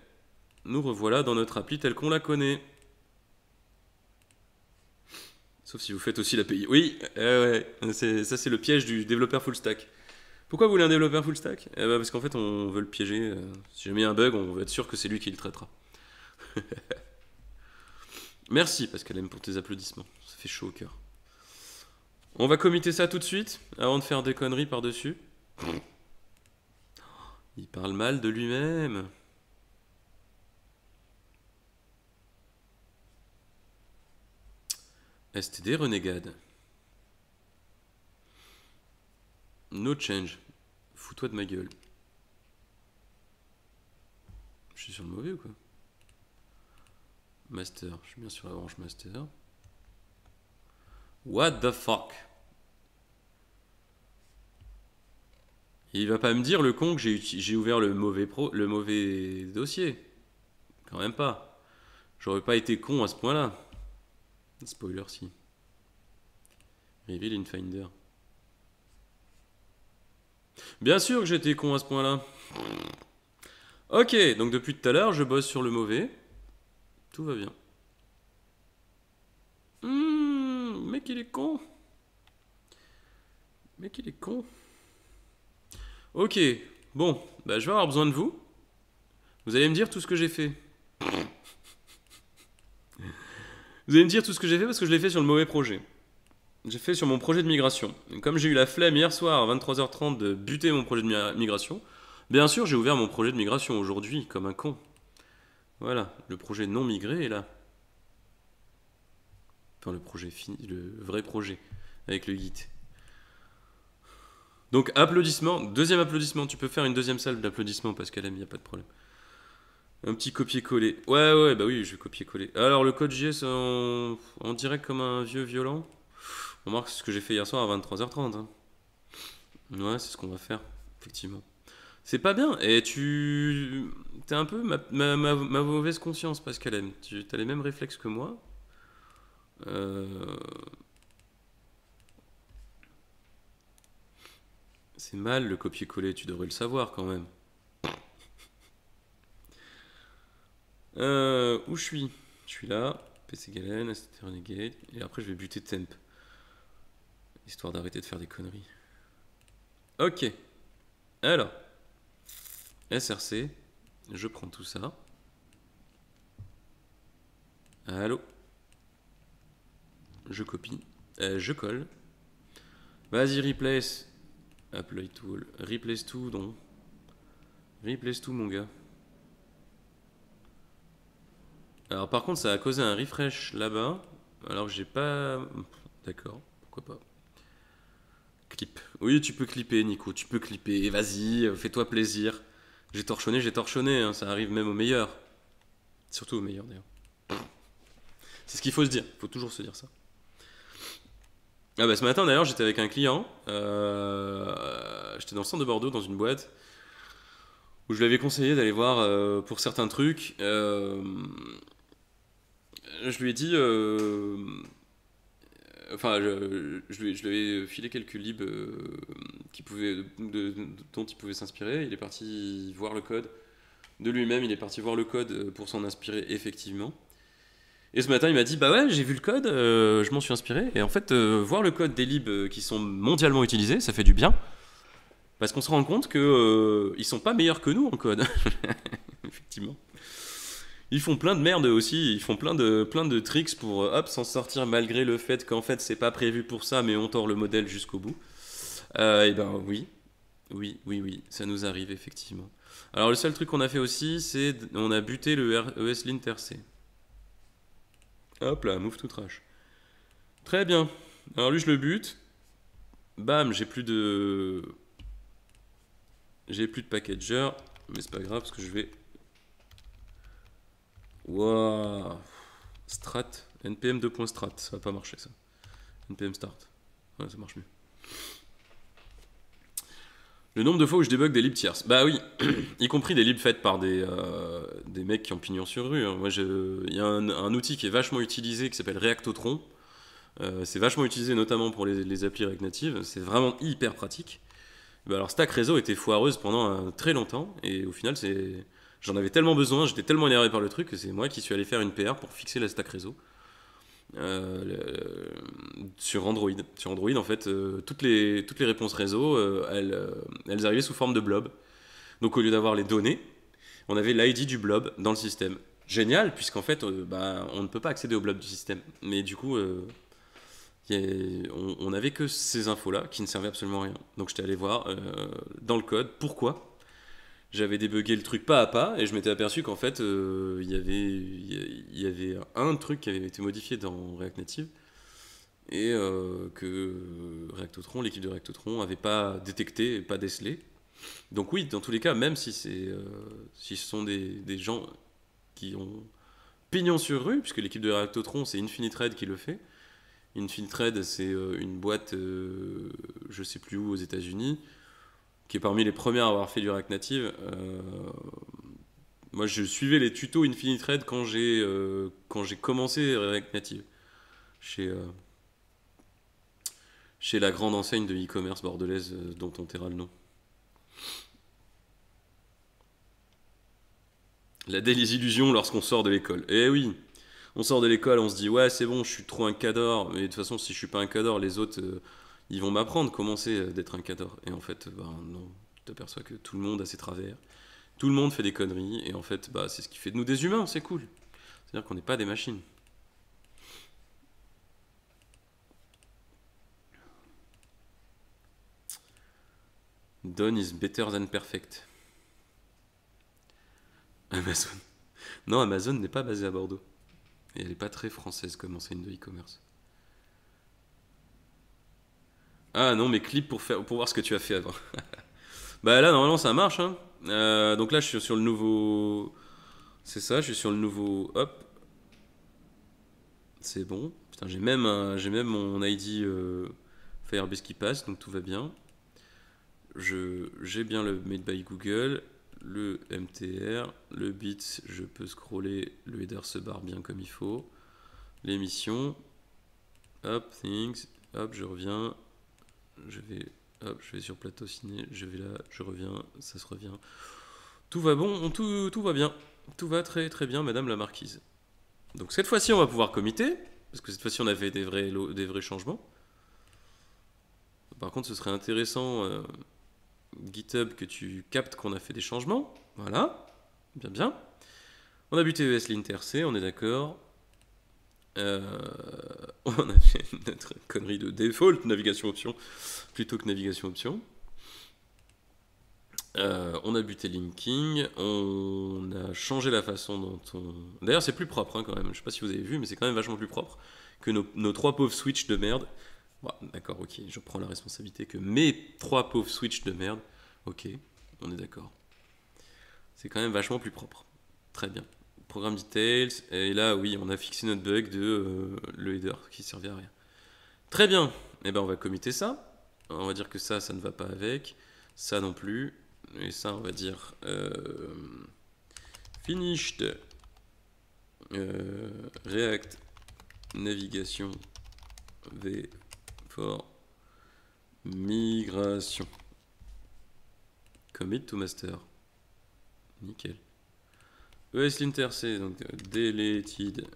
Nous revoilà dans notre appli telle qu'on la connaît. Sauf si vous faites aussi l'API. Oui, ouais, ça c'est le piège du développeur full stack. Pourquoi vous voulez un développeur full stack? Parce qu'en fait, on veut le piéger. Si jamais il y a un bug, on veut être sûr que c'est lui qui le traitera. Merci, Pascal M, pour tes applaudissements. Ça fait chaud au cœur. On va committer ça tout de suite, avant de faire des conneries par-dessus. Il parle mal de lui-même. STD Renegade. No change. Fous-toi de ma gueule. Je suis sur le mauvais ou quoi? Master. Je suis bien sur la branche master. What the fuck? Il va pas me dire le con que j'ai ouvert le mauvais dossier. Quand même pas. J'aurais pas été con à ce point-là. Spoiler si. Reveal in Finder. Bien sûr que j'étais con à ce point-là. Ok, donc depuis tout à l'heure, je bosse sur le mauvais. Tout va bien. Mec, il est con. Mec, il est con. Ok, bon, bah je vais avoir besoin de vous. Vous allez me dire tout ce que j'ai fait. Vous allez me dire tout ce que j'ai fait parce que je l'ai fait sur le mauvais projet. J'ai fait sur mon projet de migration. Et comme j'ai eu la flemme hier soir à 23h30 de buter mon projet de migration, Bien sûr, j'ai ouvert mon projet de migration aujourd'hui, comme un con. Voilà, le projet non migré est là. Enfin, le projet fini, le vrai projet, avec le Git. Donc, applaudissements. Deuxième applaudissement. Tu peux faire une deuxième salle d'applaudissements, Pascal M, y a pas de problème. Un petit copier-coller. Ouais, ouais, bah oui, je vais copier-coller. Alors, le code JS en direct comme un vieux violent. On marque ce que j'ai fait hier soir à 23h30. Hein. Ouais, c'est ce qu'on va faire, effectivement. C'est pas bien. Et tu. T'es un peu ma mauvaise conscience, Pascal M. Tu as les mêmes réflexes que moi. Euh, C'est mal le copier-coller, tu devrais le savoir quand même. Où je suis? Je suis là, PC Galen, ST Renegade, et après je vais buter Temp, histoire d'arrêter de faire des conneries. Ok, alors, SRC, je prends tout ça. Allô? Je copie, je colle. Vas-y, replace. Apply tool, replace tout, donc. Replace tout, mon gars. Alors, par contre, ça a causé un refresh là-bas, alors que j'ai pas. D'accord, pourquoi pas. Clip. Oui, tu peux clipper, Nico, tu peux clipper. Vas-y, fais-toi plaisir. J'ai torchonné, hein, ça arrive même au meilleur. Surtout au meilleur, d'ailleurs. C'est ce qu'il faut se dire, il faut toujours se dire ça. Ah bah ce matin, d'ailleurs, j'étais avec un client. J'étais dans le centre de Bordeaux, dans une boîte, où je lui avais conseillé d'aller voir pour certains trucs. Je lui ai dit... enfin, je lui ai filé quelques libs dont il pouvait s'inspirer. Il est parti voir le code de lui-même, il est parti voir le code pour s'en inspirer effectivement. Et ce matin, il m'a dit bah ouais, j'ai vu le code, je m'en suis inspiré. Et en fait, voir le code des libs qui sont mondialement utilisés, ça fait du bien. Parce qu'on se rend compte que ils sont pas meilleurs que nous en code. Effectivement. Ils font plein de merde aussi, ils font plein de tricks pour hop, s'en sortir malgré le fait qu'en fait c'est pas prévu pour ça, mais on tord le modèle jusqu'au bout. Et ben oui, oui, ça nous arrive effectivement. Alors le seul truc qu'on a fait aussi, c'est on a buté le ESLint RC. Hop là, move to trash. Très bien. Alors lui je le bute. Bam, j'ai plus de packager, mais c'est pas grave parce que je vais. Waouh. Strat, npm 2.strat, ça va pas marcher ça. npm start. Ouais, ça marche mieux. Le nombre de fois où je débug des libs tierces. Bah oui, y compris des libs faites par des mecs qui ont pignon sur rue. Hein. Moi, il y a un outil qui est vachement utilisé qui s'appelle Reactotron. C'est vachement utilisé notamment pour les applis React Native. C'est vraiment hyper pratique. Bah alors Stack Réseau était foireuse pendant très longtemps et au final j'en avais tellement besoin, j'étais tellement énervé par le truc que c'est moi qui suis allé faire une PR pour fixer la Stack Réseau sur Android. Sur Android en fait toutes les réponses réseau elles arrivaient sous forme de blob. Donc au lieu d'avoir les données, on avait l'ID du blob dans le système. Génial puisqu'en fait bah, on ne peut pas accéder au blob du système. Mais du coup on n'avait que ces infos-là qui ne servaient absolument à rien. Donc j'étais allé voir dans le code pourquoi j'avais débugué le truc pas à pas et je m'étais aperçu qu'en fait il y avait un truc qui avait été modifié dans React Native et que Reactotron, l'équipe de Reactotron avait pas détecté, pas décelé. Donc oui, dans tous les cas, même si ce sont des gens qui ont pignon sur rue, puisque l'équipe de Reactotron c'est Infinitred qui le fait. Infinitred, c'est une boîte, je sais plus où, aux États-Unis, qui est parmi les premières à avoir fait du React Native. Moi, je suivais les tutos Infinitred quand j'ai commencé React Native, chez, euh, chez la grande enseigne de e-commerce bordelaise dont on taira le nom. La désillusion lorsqu'on sort de l'école. Eh oui, on sort de l'école, on se dit ouais c'est bon, je suis trop un cador, mais de toute façon si je suis pas un cador, les autres ils vont m'apprendre comment c'est d'être un cador. Et en fait, bah non, tu t'aperçois que tout le monde a ses travers, tout le monde fait des conneries, et en fait bah c'est ce qui fait de nous des humains, c'est cool. C'est-à-dire qu'on n'est pas des machines. Done is better than perfect. Amazon. Non, Amazon n'est pas basée à Bordeaux. Et elle n'est pas très française comme enseigne de e-commerce. Ah non, mais clip pour voir ce que tu as fait avant. Bah là, normalement, ça marche. Hein. Donc là, je suis sur le nouveau. C'est ça, je suis sur le nouveau. Hop, c'est bon. Putain, j'ai même mon ID Firebase qui passe, donc tout va bien. J'ai bien le Made by Google, le MTR, le bit, je peux scroller, le header se barre bien comme il faut. L'émission, hop, things, hop, je reviens, hop, je vais sur plateau ciné, je vais là, je reviens, ça se revient. Tout va bon, tout va bien. Tout va très très bien, madame la marquise. Donc cette fois-ci, on va pouvoir committer, parce que cette fois-ci, on a fait des vrais changements. Par contre, ce serait intéressant, GitHub, que tu captes qu'on a fait des changements. Voilà, bien bien. On a buté ESLint-RC, on est d'accord. On a fait notre connerie de default navigation option plutôt que navigation option. On a buté linking, on a changé la façon dont on... D'ailleurs c'est plus propre hein, quand même, je sais pas si vous avez vu, mais c'est quand même vachement plus propre que nos trois pauvres switches de merde. Bon, d'accord, ok, je prends la responsabilité que mes trois pauvres switches de merde, ok, on est d'accord. C'est quand même vachement plus propre. Très bien. Programme details, et là oui, on a fixé notre bug de le header qui servait à rien. Très bien, et ben on va committer ça. On va dire que ça ne va pas avec, ça non plus. Et ça, on va dire finished React navigation v for migration. Commit to master. Nickel. ESLint-RC, donc deleted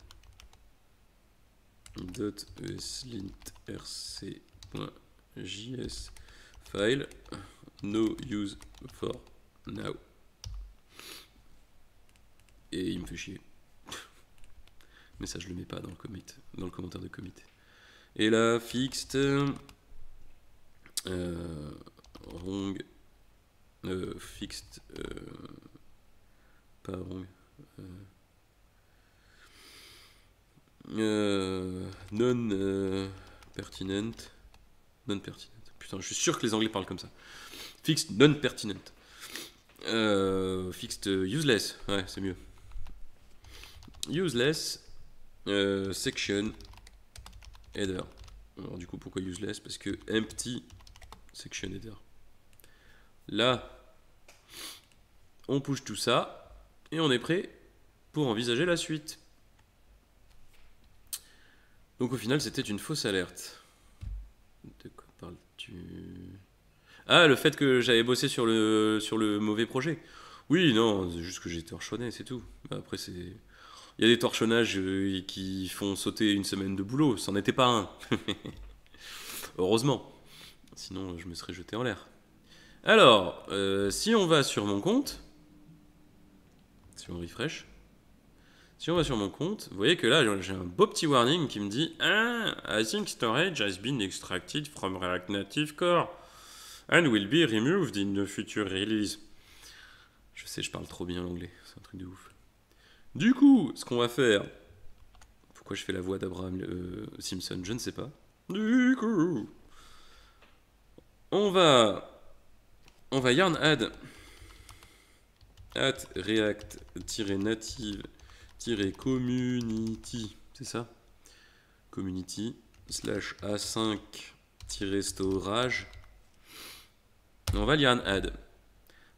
.eslint-rc.js file no use for now. Et il me fait chier. Mais ça, je le mets pas dans le commit, dans le commentaire de commit. Et là, fixed wrong fixed pas wrong non pertinent. Putain, je suis sûr que les Anglais parlent comme ça. Fixed non pertinent. Fixed useless. Ouais, c'est mieux. Useless section header. Alors du coup, pourquoi useless? Parce que empty section header. Là, on push tout ça et on est prêt pour envisager la suite. Donc au final, c'était une fausse alerte. De quoi parles-tu? Ah, le fait que j'avais bossé sur le mauvais projet. Oui, non, c'est juste que j'ai torchonné, c'est tout. Après, c'est... Il y a des torchonnages qui font sauter une semaine de boulot. C'en était pas un. Heureusement. Sinon, je me serais jeté en l'air. Alors, si on va sur mon compte, si on refresh, si on va sur mon compte, vous voyez que là, j'ai un beau petit warning qui me dit « I think storage has been extracted from React Native Core and will be removed in the future release. » Je sais, je parle trop bien l'anglais, c'est un truc de ouf. Du coup, ce qu'on va faire... Pourquoi je fais la voix d'Abraham Simpson? Je ne sais pas. Du coup... On va yarn add at react-native-community, c'est ça? Community /a5-storage. On va yarn add.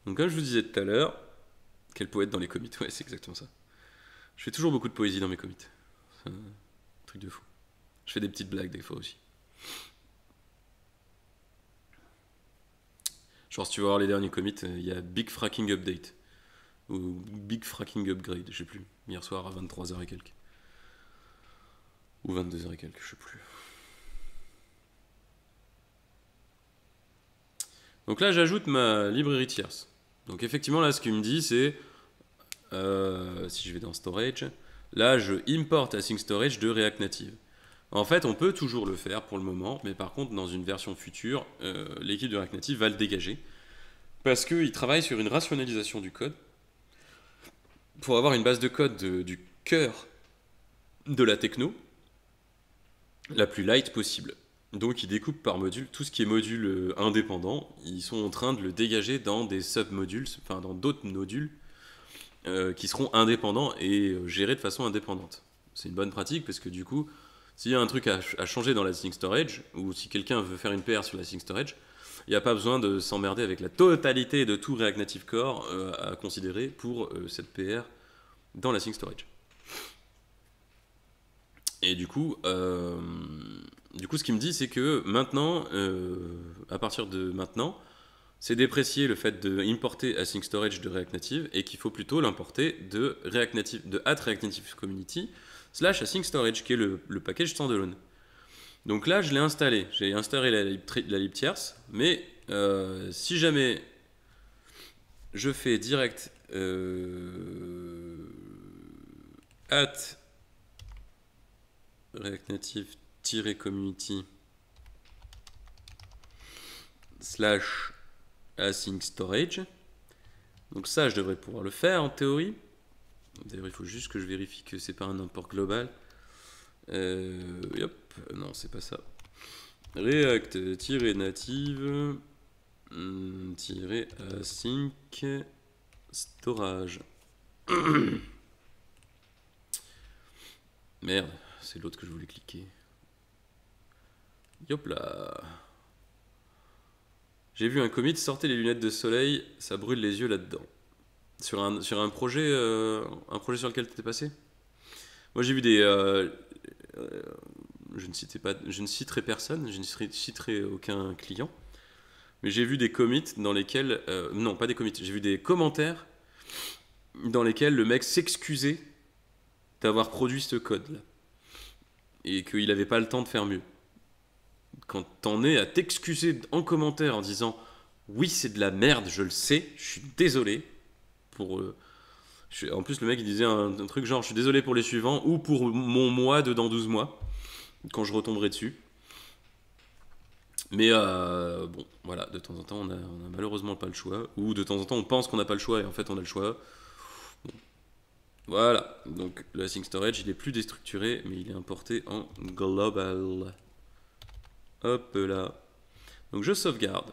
Donc comme je vous disais tout à l'heure, quel poète dans les commits, ouais c'est exactement ça. Je fais toujours beaucoup de poésie dans mes commits. C'est un truc de fou. Je fais des petites blagues des fois aussi. Genre si tu vas voir les derniers commits, il y a Big Fracking Update. Ou Big Fracking Upgrade, je sais plus. Hier soir à 23h et quelques. Ou 22h et quelques, je sais plus. Donc là j'ajoute ma librairie tierce. Donc effectivement là ce qu'il me dit c'est... si je vais dans Storage, là je import Async Storage de React Native. En fait, on peut toujours le faire pour le moment, mais par contre, dans une version future, l'équipe de React Native va le dégager parce qu'il travaille sur une rationalisation du code pour avoir une base de code du cœur de la techno la plus light possible. Donc ils découpent par module, tout ce qui est module indépendant, ils sont en train de le dégager dans des sub-modules, enfin dans d'autres modules qui seront indépendants et gérés de façon indépendante. C'est une bonne pratique parce que du coup, s'il y a un truc à changer dans la Sync Storage, ou si quelqu'un veut faire une PR sur la Sync Storage, il n'y a pas besoin de s'emmerder avec la totalité de tout React Native Core à considérer pour cette PR dans la Sync Storage. Et du coup, ce qu'il me dit, c'est que maintenant, à partir de maintenant, c'est déprécier le fait d'importer Async Storage de React Native et qu'il faut plutôt l'importer de React Native, de React Native Community / Async Storage, qui est le package standalone. Donc là, je l'ai installé. J'ai installé la lib tierce, mais si jamais je fais direct React Native-community / async storage. Donc ça, je devrais pouvoir le faire en théorie. D'ailleurs, il faut juste que je vérifie que c'est pas un import global. Non, c'est pas ça. React-native-async storage. Merde, c'est l'autre que je voulais cliquer. Yop là. J'ai vu un commit, sortez les lunettes de soleil, ça brûle les yeux là-dedans. Sur un projet sur lequel tu étais passé. Moi j'ai vu des... je ne citerai personne, je ne citerai aucun client, mais j'ai vu des commits dans lesquels... non, pas des commits, j'ai vu des commentaires dans lesquels le mec s'excusait d'avoir produit ce code-là. Et qu'il n'avait pas le temps de faire mieux. Quand t'en es à t'excuser en commentaire en disant « Oui, c'est de la merde, je le sais, je suis désolé. » En plus, le mec, il disait un truc genre « Je suis désolé pour les suivants ou pour mon mois de dans 12 mois, quand je retomberai dessus. » Mais bon, voilà, de temps en temps, on a malheureusement pas le choix. Ou de temps en temps, on pense qu'on n'a pas le choix et en fait, on a le choix. Bon. Voilà, donc le Async Storage, il est plus déstructuré, mais il est importé en global. Hop là. Donc je sauvegarde.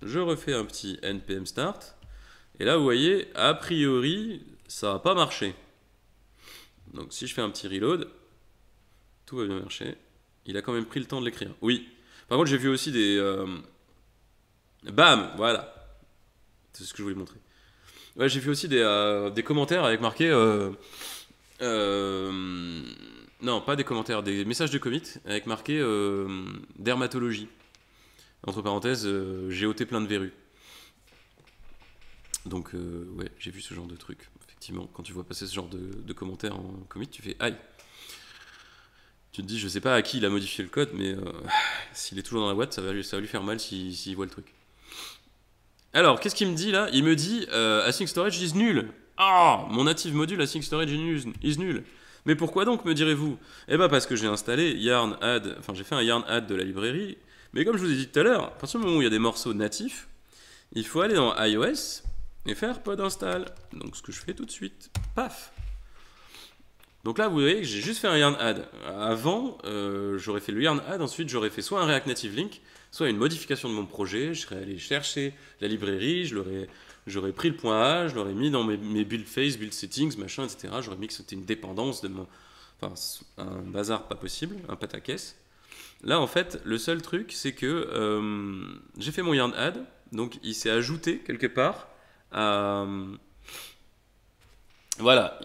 Je refais un petit npm start. Et là, vous voyez, a priori, ça va pas marcher. Donc si je fais un petit reload, tout va bien marcher. Il a quand même pris le temps de l'écrire. Oui. Par contre, j'ai vu aussi des... Bam, voilà. C'est ce que je voulais montrer. Ouais, j'ai vu aussi des commentaires avec marqué... non, pas des commentaires, des messages de commit avec marqué dermatologie. Entre parenthèses, j'ai ôté plein de verrues. Donc, ouais, j'ai vu ce genre de truc. Effectivement, quand tu vois passer ce genre de commentaires en commit, tu fais aïe. Tu te dis, je sais pas à qui il a modifié le code, mais s'il est toujours dans la boîte, ça va lui faire mal s'il voit le truc. Alors, qu'est-ce qu'il me dit là? Il me dit Async Storage is nul. Ah, mon native module Async Storage is nul. Mais pourquoi donc, me direz-vous? Eh ben parce que j'ai installé yarn add, enfin j'ai fait un yarn add de la librairie, mais comme je vous ai dit tout à l'heure, à partir du moment où il y a des morceaux natifs, il faut aller dans iOS et faire pod install. Donc ce que je fais tout de suite, paf. Donc là, vous voyez que j'ai juste fait un yarn add. Avant, j'aurais fait le yarn add, ensuite j'aurais fait soit un React Native Link, soit une modification de mon projet, je serais allé chercher la librairie, j'aurais pris le point A, je l'aurais mis dans mes build phase, build settings, machin, etc. J'aurais mis que c'était une dépendance de mon... Enfin, un bazar pas possible, un pataquès. Là, en fait, le seul truc, c'est que j'ai fait mon yarn add, donc il s'est ajouté quelque part à... Voilà,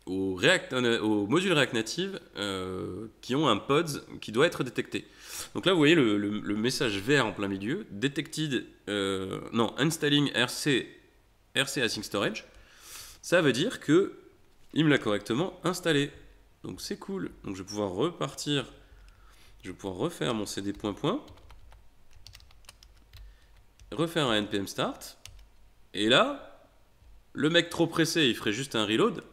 au module React Native qui ont un pods qui doit être détecté. Donc là, vous voyez le message vert en plein milieu, detected, installing RC Async Storage. Ça veut dire que il me l'a correctement installé. Donc c'est cool. Donc je vais pouvoir repartir, je vais pouvoir refaire mon cd point, refaire un npm start, et là, le mec trop pressé, il ferait juste un reload.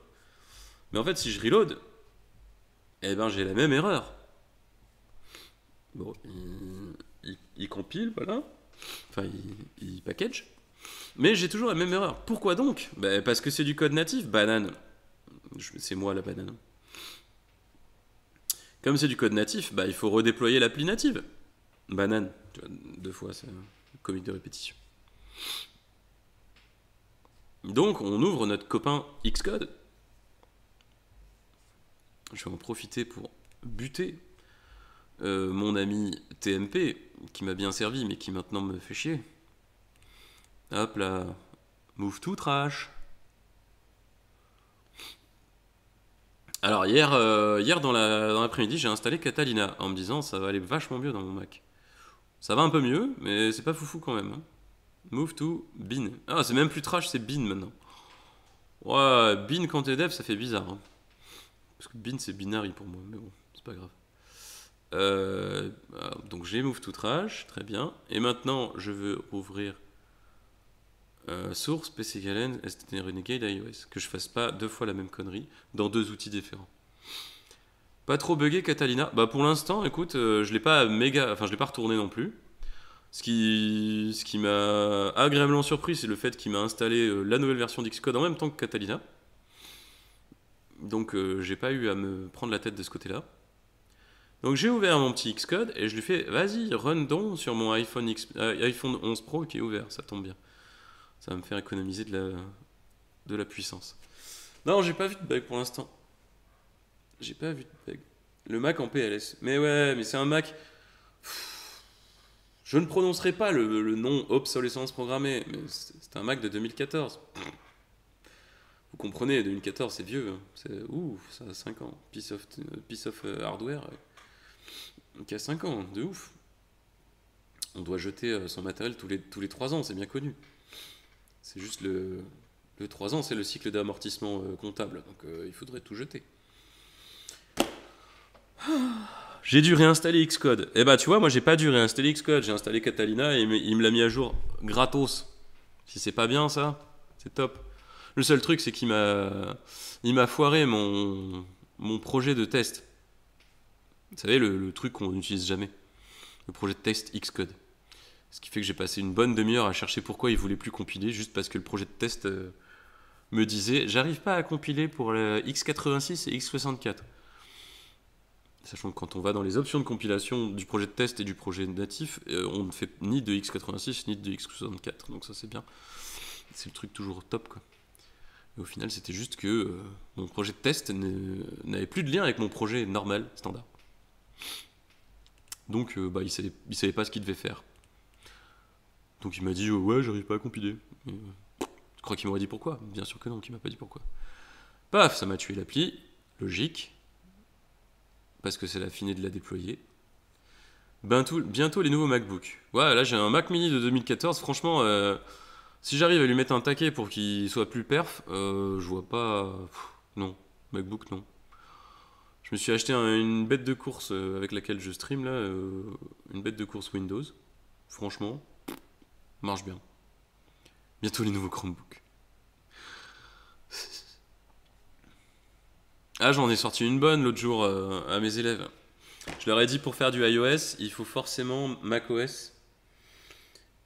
Mais en fait, si je reload, eh ben j'ai la même erreur. Bon, il compile, voilà. Enfin, il package. Mais j'ai toujours la même erreur. Pourquoi donc? Bah, parce que c'est du code natif, banane. C'est moi la banane. Comme c'est du code natif, bah, il faut redéployer l'appli native. Banane. Tu vois, 2 fois, c'est un comique de répétition. Donc, on ouvre notre copain Xcode. Je vais en profiter pour buter mon ami TMP, qui m'a bien servi, mais qui maintenant me fait chier. Hop là. Move to trash. Alors hier dans l'après-midi, j'ai installé Catalina en me disant ça va aller vachement mieux dans mon Mac. Ça va un peu mieux, mais c'est pas foufou quand même. Hein. Move to bin. Ah, c'est même plus trash, c'est bin maintenant. Ouais, bin quand t'es dev, ça fait bizarre. Hein. Parce que bin c'est binary pour moi, mais bon, c'est pas grave. Donc j'ai move to trash, très bien. Et maintenant, je veux ouvrir source, PC Galen, STT Renegade, iOS. Que je fasse pas 2 fois la même connerie dans 2 outils différents. Pas trop buggé Catalina. Bah pour l'instant, écoute, je l'ai pas je l'ai pas retourné non plus. Ce qui m'a agréablement surpris, c'est le fait qu'il m'a installé la nouvelle version d'Xcode en même temps que Catalina. Donc j'ai pas eu à me prendre la tête de ce côté-là. Donc j'ai ouvert mon petit Xcode et je lui fais vas-y, run donc sur mon iPhone 11 Pro qui est ouvert, ça tombe bien. Ça va me faire économiser de la puissance. Non, j'ai pas vu de bug pour l'instant. J'ai pas vu de bug. Le Mac en PLS. Mais ouais, mais c'est un Mac. Je ne prononcerai pas le nom obsolescence programmée, mais c'est un Mac de 2014. Vous comprenez, 2014 c'est vieux. Hein. Ça a 5 ans. Piece of hardware qui a 5 ans, de ouf. On doit jeter son matériel tous les 3 ans, c'est bien connu. C'est juste le 3 ans, c'est le cycle d'amortissement comptable, donc il faudrait tout jeter. J'ai dû réinstaller Xcode. Eh bah tu vois, moi j'ai pas dû réinstaller Xcode, j'ai installé Catalina et il me l'a mis à jour gratos. Si c'est pas bien ça, c'est top. Le seul truc c'est qu'il m'a foiré mon projet de test. Vous savez, le truc qu'on n'utilise jamais. Le projet de test Xcode. Ce qui fait que j'ai passé une bonne demi-heure à chercher pourquoi il voulait plus compiler, juste parce que le projet de test me disait j'arrive pas à compiler pour le x86 et x64. Sachant que quand on va dans les options de compilation du projet de test et du projet natif, on ne fait ni de x86 ni de x64, donc ça c'est bien. C'est le truc toujours top quoi. Et au final c'était juste que mon projet de test n'avait plus de lien avec mon projet normal, standard. Donc il savait pas ce qu'il devait faire. Donc il m'a dit ouais j'arrive pas à compiler. Je crois qu'il m'aurait dit pourquoi. Bien sûr que non, qu'il m'a pas dit pourquoi. Paf, ça m'a tué l'appli, logique. Parce que c'est la finée de la déployer. Bientôt les nouveaux MacBook. Ouais, là j'ai un Mac mini de 2014. Franchement, si j'arrive à lui mettre un taquet pour qu'il soit plus perf, je vois pas. Non, MacBook non. Je me suis acheté une bête de course avec laquelle je stream là, une bête de course Windows. Franchement, marche bien. Bientôt les nouveaux Chromebook. Ah, j'en ai sorti une bonne l'autre jour à mes élèves. Je leur ai dit pour faire du iOS, il faut forcément macOS.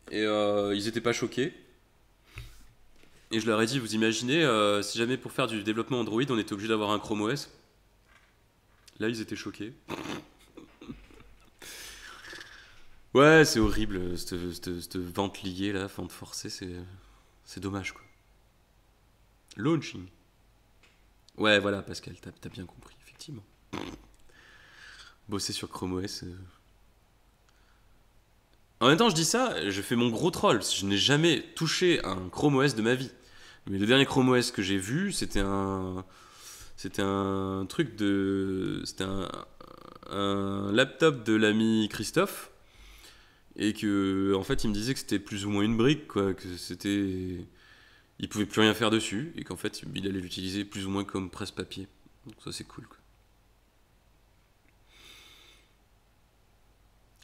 Et ils étaient pas choqués. Et je leur ai dit, vous imaginez, si jamais pour faire du développement Android, on était obligé d'avoir un Chrome OS. Là, ils étaient choqués. Ouais, c'est horrible, cette vente liée là, vente forcée, c'est dommage quoi. Launching. Ouais, voilà, Pascal, t'as bien compris, effectivement. Bosser sur Chrome OS. En même temps, je dis ça, je fais mon gros troll. Je n'ai jamais touché un Chrome OS de ma vie. Mais le dernier Chrome OS que j'ai vu, c'était un truc de. C'était un laptop de l'ami Christophe. Et que, en fait, il me disait que c'était plus ou moins une brique, quoi. Que c'était. Il pouvait plus rien faire dessus. Et qu'en fait, il allait l'utiliser plus ou moins comme presse-papier. Donc, ça, c'est cool, quoi.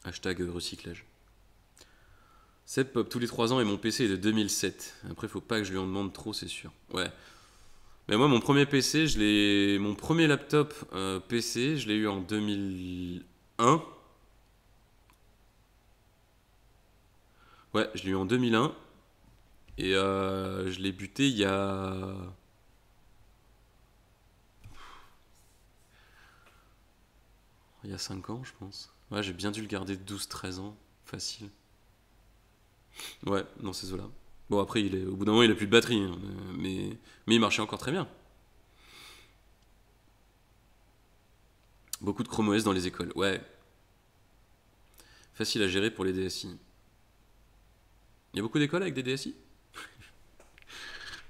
Hashtag recyclage. Seb pop tous les 3 ans et mon PC est de 2007. Après, faut pas que je lui en demande trop, c'est sûr. Ouais. Mais moi, mon premier PC, mon premier laptop PC, je l'ai eu en 2001. Ouais, je l'ai eu en 2001. Et je l'ai buté il y a... Il y a 5 ans, je pense. Ouais, j'ai bien dû le garder 12-13 ans. Facile. Ouais, dans ces eaux-là. Bon, après, au bout d'un moment, il a plus de batterie. Hein, mais il marchait encore très bien. Beaucoup de Chrome OS dans les écoles. Ouais. Facile à gérer pour les DSI. Il y a beaucoup d'écoles avec des DSI?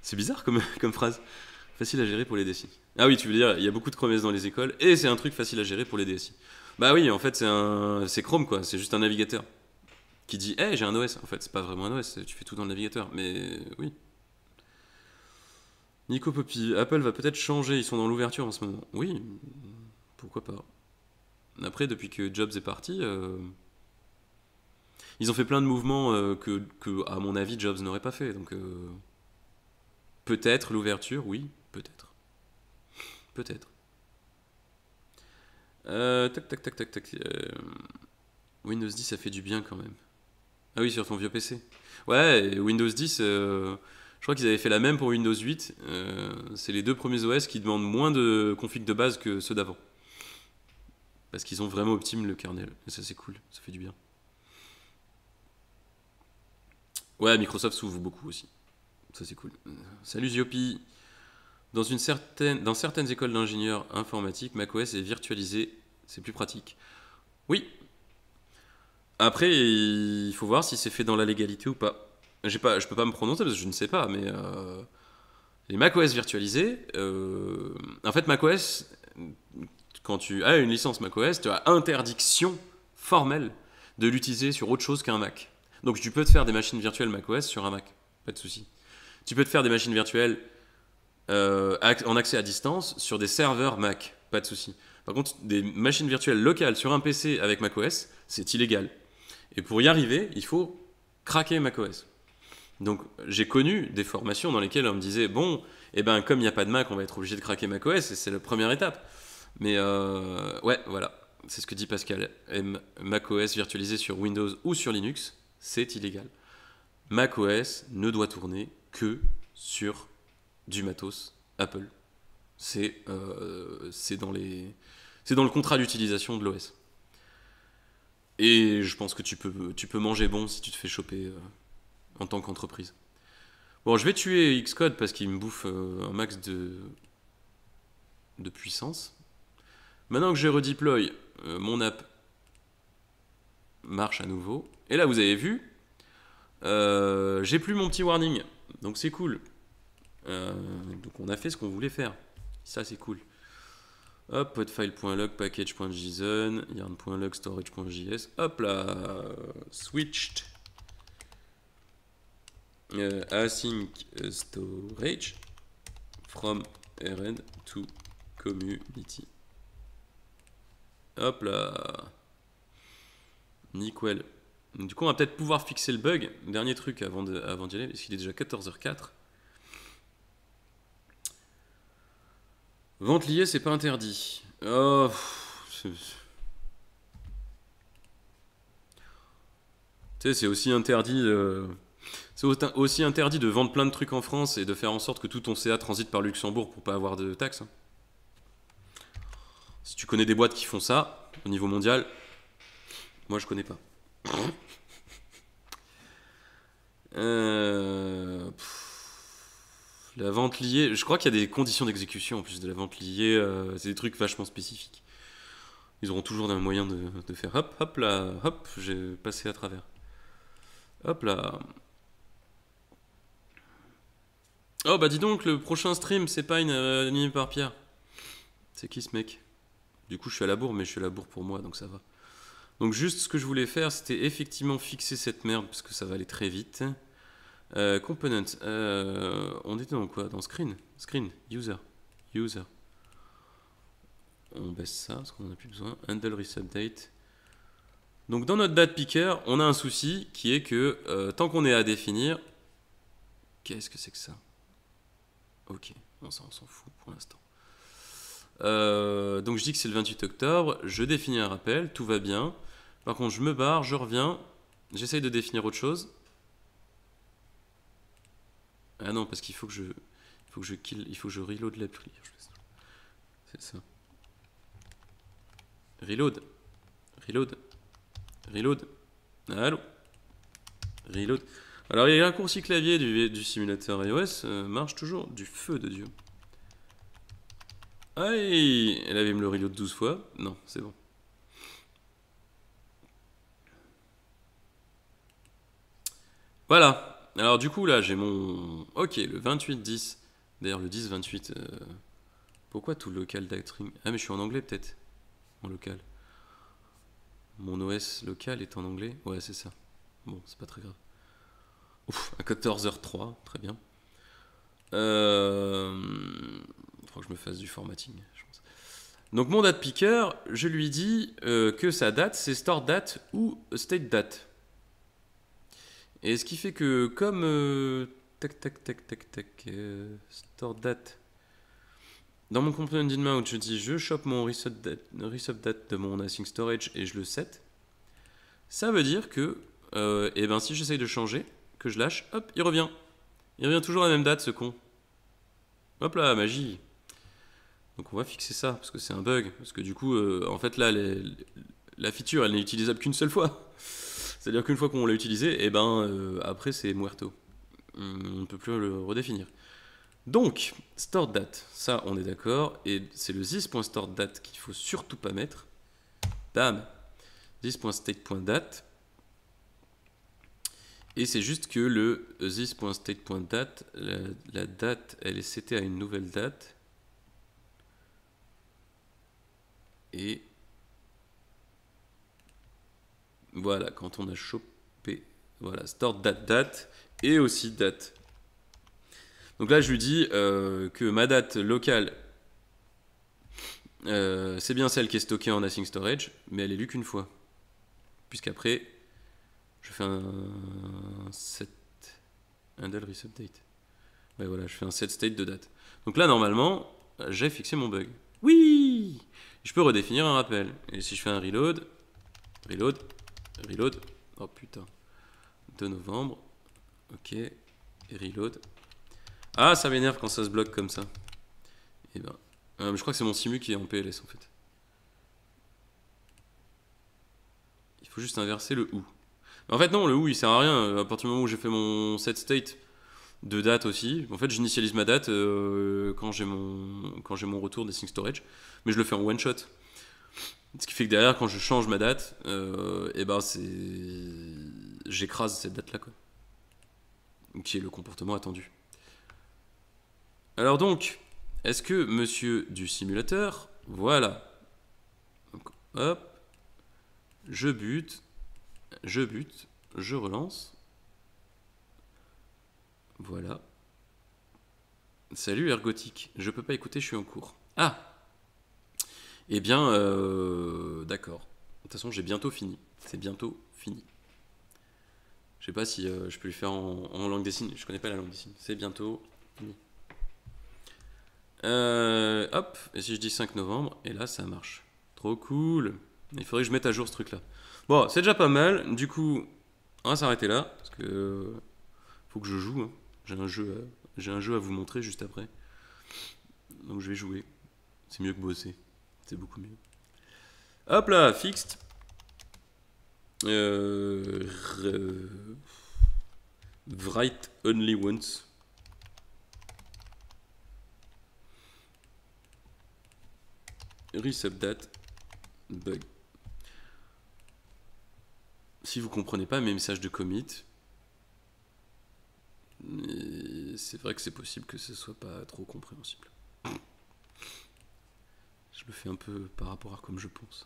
C'est bizarre comme phrase. Facile à gérer pour les DSI. Ah oui, tu veux dire, il y a beaucoup de Chrome OS dans les écoles et c'est un truc facile à gérer pour les DSI. Bah oui, en fait, c'est Chrome quoi, c'est juste un navigateur qui dit hey, j'ai un OS. En fait, c'est pas vraiment un OS, tu fais tout dans le navigateur, mais oui. Nico Poppy, Apple va peut-être changer, ils sont dans l'ouverture en ce moment. Oui, pourquoi pas. Après, depuis que Jobs est parti, ils ont fait plein de mouvements que, à mon avis, Jobs n'aurait pas fait. Donc, peut-être l'ouverture, oui, peut-être. Peut-être. Tac, tac, tac, tac, tac. Windows 10, ça fait du bien quand même. Ah oui, sur ton vieux PC. Ouais, et Windows 10, je crois qu'ils avaient fait la même pour Windows 8. C'est les deux premiers OS qui demandent moins de config de base que ceux d'avant. Parce qu'ils ont vraiment optimé le kernel. Et ça, c'est cool, ça fait du bien. Ouais, Microsoft s'ouvre beaucoup aussi. Ça, c'est cool. Salut Ziopi. Dans certaines écoles d'ingénieurs informatiques, macOS est virtualisé. C'est plus pratique. Oui. Après, il faut voir si c'est fait dans la légalité ou pas. Je peux pas me prononcer parce que je ne sais pas, mais les macOS virtualisés, en fait, macOS, quand tu as une licence macOS, tu as interdiction formelle de l'utiliser sur autre chose qu'un Mac. Donc tu peux te faire des machines virtuelles macOS sur un Mac, pas de souci. Tu peux te faire des machines virtuelles en accès à distance sur des serveurs Mac, pas de souci. Par contre, des machines virtuelles locales sur un PC avec macOS, c'est illégal. Et pour y arriver, il faut craquer macOS. Donc j'ai connu des formations dans lesquelles on me disait bon, eh ben comme il n'y a pas de Mac, on va être obligé de craquer macOS et c'est la première étape. Mais ouais, voilà, c'est ce que dit Pascal. macOS virtualisé sur Windows ou sur Linux, c'est illégal. macOS ne doit tourner que sur du matos Apple. C'est dans le contrat d'utilisation de l'OS. Et je pense que tu peux manger bon si tu te fais choper en tant qu'entreprise. Bon, je vais tuer Xcode parce qu'il me bouffe un max de puissance. Maintenant que j'ai redeploy, mon app marche à nouveau. Et là, vous avez vu, j'ai plus mon petit warning. Donc c'est cool. Donc on a fait ce qu'on voulait faire. Ça, c'est cool. Hop, podfile.log, package.json, yarn.log, storage.js. Hop là, switched. Async storage from rn to community. Hop là. Nickel. Du coup, on va peut-être pouvoir fixer le bug. Dernier truc avant d'y aller, parce qu'il est déjà 14h04. Vente liée, c'est pas interdit. Oh, tu sais, c'est aussi interdit. C'est aussi interdit de vendre plein de trucs en France et de faire en sorte que tout ton CA transite par Luxembourg pour pas avoir de taxes. Hein. Si tu connais des boîtes qui font ça au niveau mondial, moi je connais pas. La vente liée, je crois qu'il y a des conditions d'exécution en plus de la vente liée, c'est des trucs vachement spécifiques. Ils auront toujours un moyen de faire hop, hop là, hop, j'ai passé à travers. Hop là. Oh bah dis donc, le prochain stream, c'est pas animé par Pierre. C'est qui ce mec? Du coup, je suis à la bourre, mais je suis à la bourre pour moi, donc ça va. Donc juste ce que je voulais faire, c'était effectivement fixer cette merde, parce que ça va aller très vite. Component. On était dans quoi? Dans screen. Screen. User. User. On baisse ça, parce qu'on n'en a plus besoin. Handle reset date. Donc dans notre date picker, on a un souci qui est que tant qu'on est à définir... Qu'est-ce que c'est que ça? Ok, bon, ça on s'en fout pour l'instant. Donc je dis que c'est le 28 octobre, je définis un rappel, tout va bien. Par contre, je me barre, je reviens, j'essaye de définir autre chose. Ah non, parce qu'il faut que je... Il faut que je reload l'appli. C'est ça. Reload. Reload. Reload. Allô. Reload. Alors les raccourcis clavier du simulateur iOS marchent toujours du feu de Dieu. Aïe, elle avait me le reload 12 fois. Non, c'est bon. Voilà. Alors du coup là j'ai mon... Ok, le 28-10. D'ailleurs le 10-28... Pourquoi tout le local d'actring? Ah mais je suis en anglais peut-être. En local. Mon OS local est en anglais. Ouais c'est ça. Bon, c'est pas très grave. Ouf, à 14h03, très bien. Faut que je me fasse du formatting, je pense. Donc mon date picker, je lui dis que sa date, c'est start date ou state date. Et ce qui fait que comme... start date. Dans mon component mount, je dis je chope mon reset date de mon async storage et je le set. Ça veut dire que et ben, si j'essaye de changer, que je lâche, hop, il revient. Il revient toujours à la même date, ce con. Hop là, magie. Donc on va fixer ça, parce que c'est un bug. Parce que du coup, en fait là, la feature, elle n'est utilisable qu'une seule fois. C'est-à-dire qu'une fois qu'on l'a utilisé, et ben après c'est muerto. On ne peut plus le redéfinir. Donc, store date, ça on est d'accord. Et c'est le this.storedDate qu'il faut surtout pas mettre. Bam. This.state.date. Et c'est juste que le this.state.date, la date, elle est setée à une nouvelle date. Et voilà, quand on a chopé, voilà, store date et aussi date. Donc là, je lui dis que ma date locale, c'est bien celle qui est stockée en async storage, mais elle est lue qu'une fois. Puisqu'après, je fais un set handle reset date. Ouais, voilà, je fais un set state de date. Donc là, normalement, j'ai fixé mon bug. Oui! Je peux redéfinir un rappel. Et si je fais un reload, reload, oh putain, 2 novembre, ok, et reload. Ah, ça m'énerve quand ça se bloque comme ça. Et ben, je crois que c'est mon simu qui est en PLS en fait. Il faut juste inverser le OU. En fait non, le OU il sert à rien. À partir du moment où j'ai fait mon set state de date aussi, en fait j'initialise ma date quand j'ai mon retour des sync storage, mais je le fais en one shot. Ce qui fait que derrière, quand je change ma date, et ben j'écrase cette date là quoi, qui est le comportement attendu. Alors donc, est-ce que monsieur du simulateur, voilà, donc, hop, je bute, je relance, voilà. Salut Ergotique, je peux pas écouter, je suis en cours. Ah, eh bien, d'accord. De toute façon, j'ai bientôt fini. C'est bientôt fini. Je sais pas si je peux lui faire en langue des signes. Je connais pas la langue des signes. C'est bientôt fini. Hop, et si je dis 5 novembre, et là ça marche. Trop cool. Il faudrait que je mette à jour ce truc là. Bon, c'est déjà pas mal. Du coup, on va s'arrêter là. Parce que faut que je joue. Hein. J'ai un jeu à vous montrer juste après. Donc je vais jouer. C'est mieux que bosser. C'est beaucoup mieux. Hop là, fixed. Write only once. Reset date. Bug. Si vous comprenez pas mes messages de commit, c'est vrai que c'est possible que ce soit pas trop compréhensible. Je le fais un peu par rapport à comme je pense.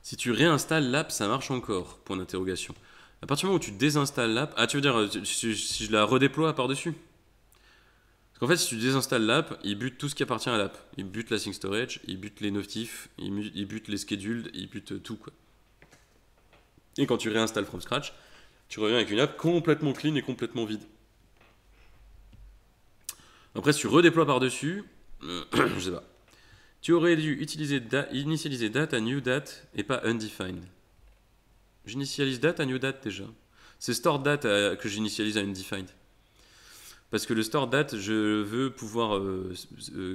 Si tu réinstalles l'app, ça marche encore. Point d'interrogation. À partir du moment où tu désinstalles l'app, ah tu veux dire si je la redéploie par-dessus? Parce qu'en fait, si tu désinstalles l'app, il bute tout ce qui appartient à l'app. Il bute la sync storage, il bute les notifs, il bute les scheduled, il bute tout quoi. Et quand tu réinstalles from scratch, tu reviens avec une app complètement clean et complètement vide. Après, si tu redéploies par-dessus, je sais pas. Tu aurais dû initialiser date à new date et pas undefined. J'initialise date à new date déjà. C'est store date que j'initialise à undefined. Parce que le store date, je veux pouvoir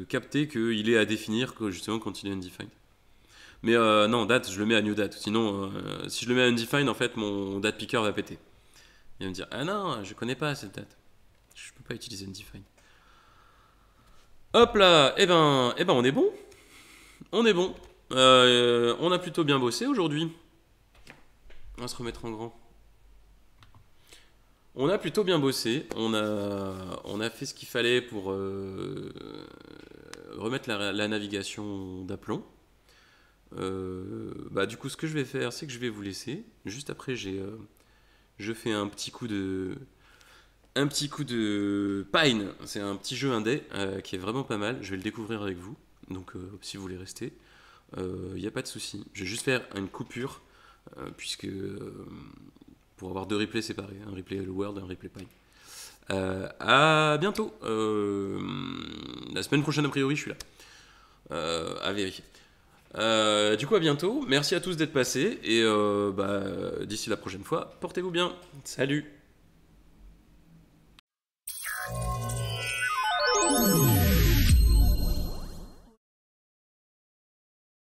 capter qu'il est à définir justement quand il est undefined. Mais non, date, je le mets à new date. Sinon, si je le mets à undefined, en fait, mon date picker va péter. Il va me dire, ah non, je connais pas cette date. Je peux pas utiliser undefined. Hop là, eh ben, on est bon. On est bon. On a plutôt bien bossé aujourd'hui. On va se remettre en grand. On a plutôt bien bossé. On a fait ce qu'il fallait pour remettre la navigation d'aplomb. Du coup, ce que je vais faire, c'est que je vais vous laisser. Juste après, je fais un petit coup de Pine. C'est un petit jeu indé qui est vraiment pas mal. Je vais le découvrir avec vous. Donc, si vous voulez rester, il n'y a pas de souci. Je vais juste faire une coupure puisque pour avoir deux replays séparés, un replay Hello World et un replay Pine. À bientôt. La semaine prochaine, a priori, je suis là. À vérifier. Du coup, à bientôt. Merci à tous d'être passés. Et d'ici la prochaine fois, portez-vous bien. Salut.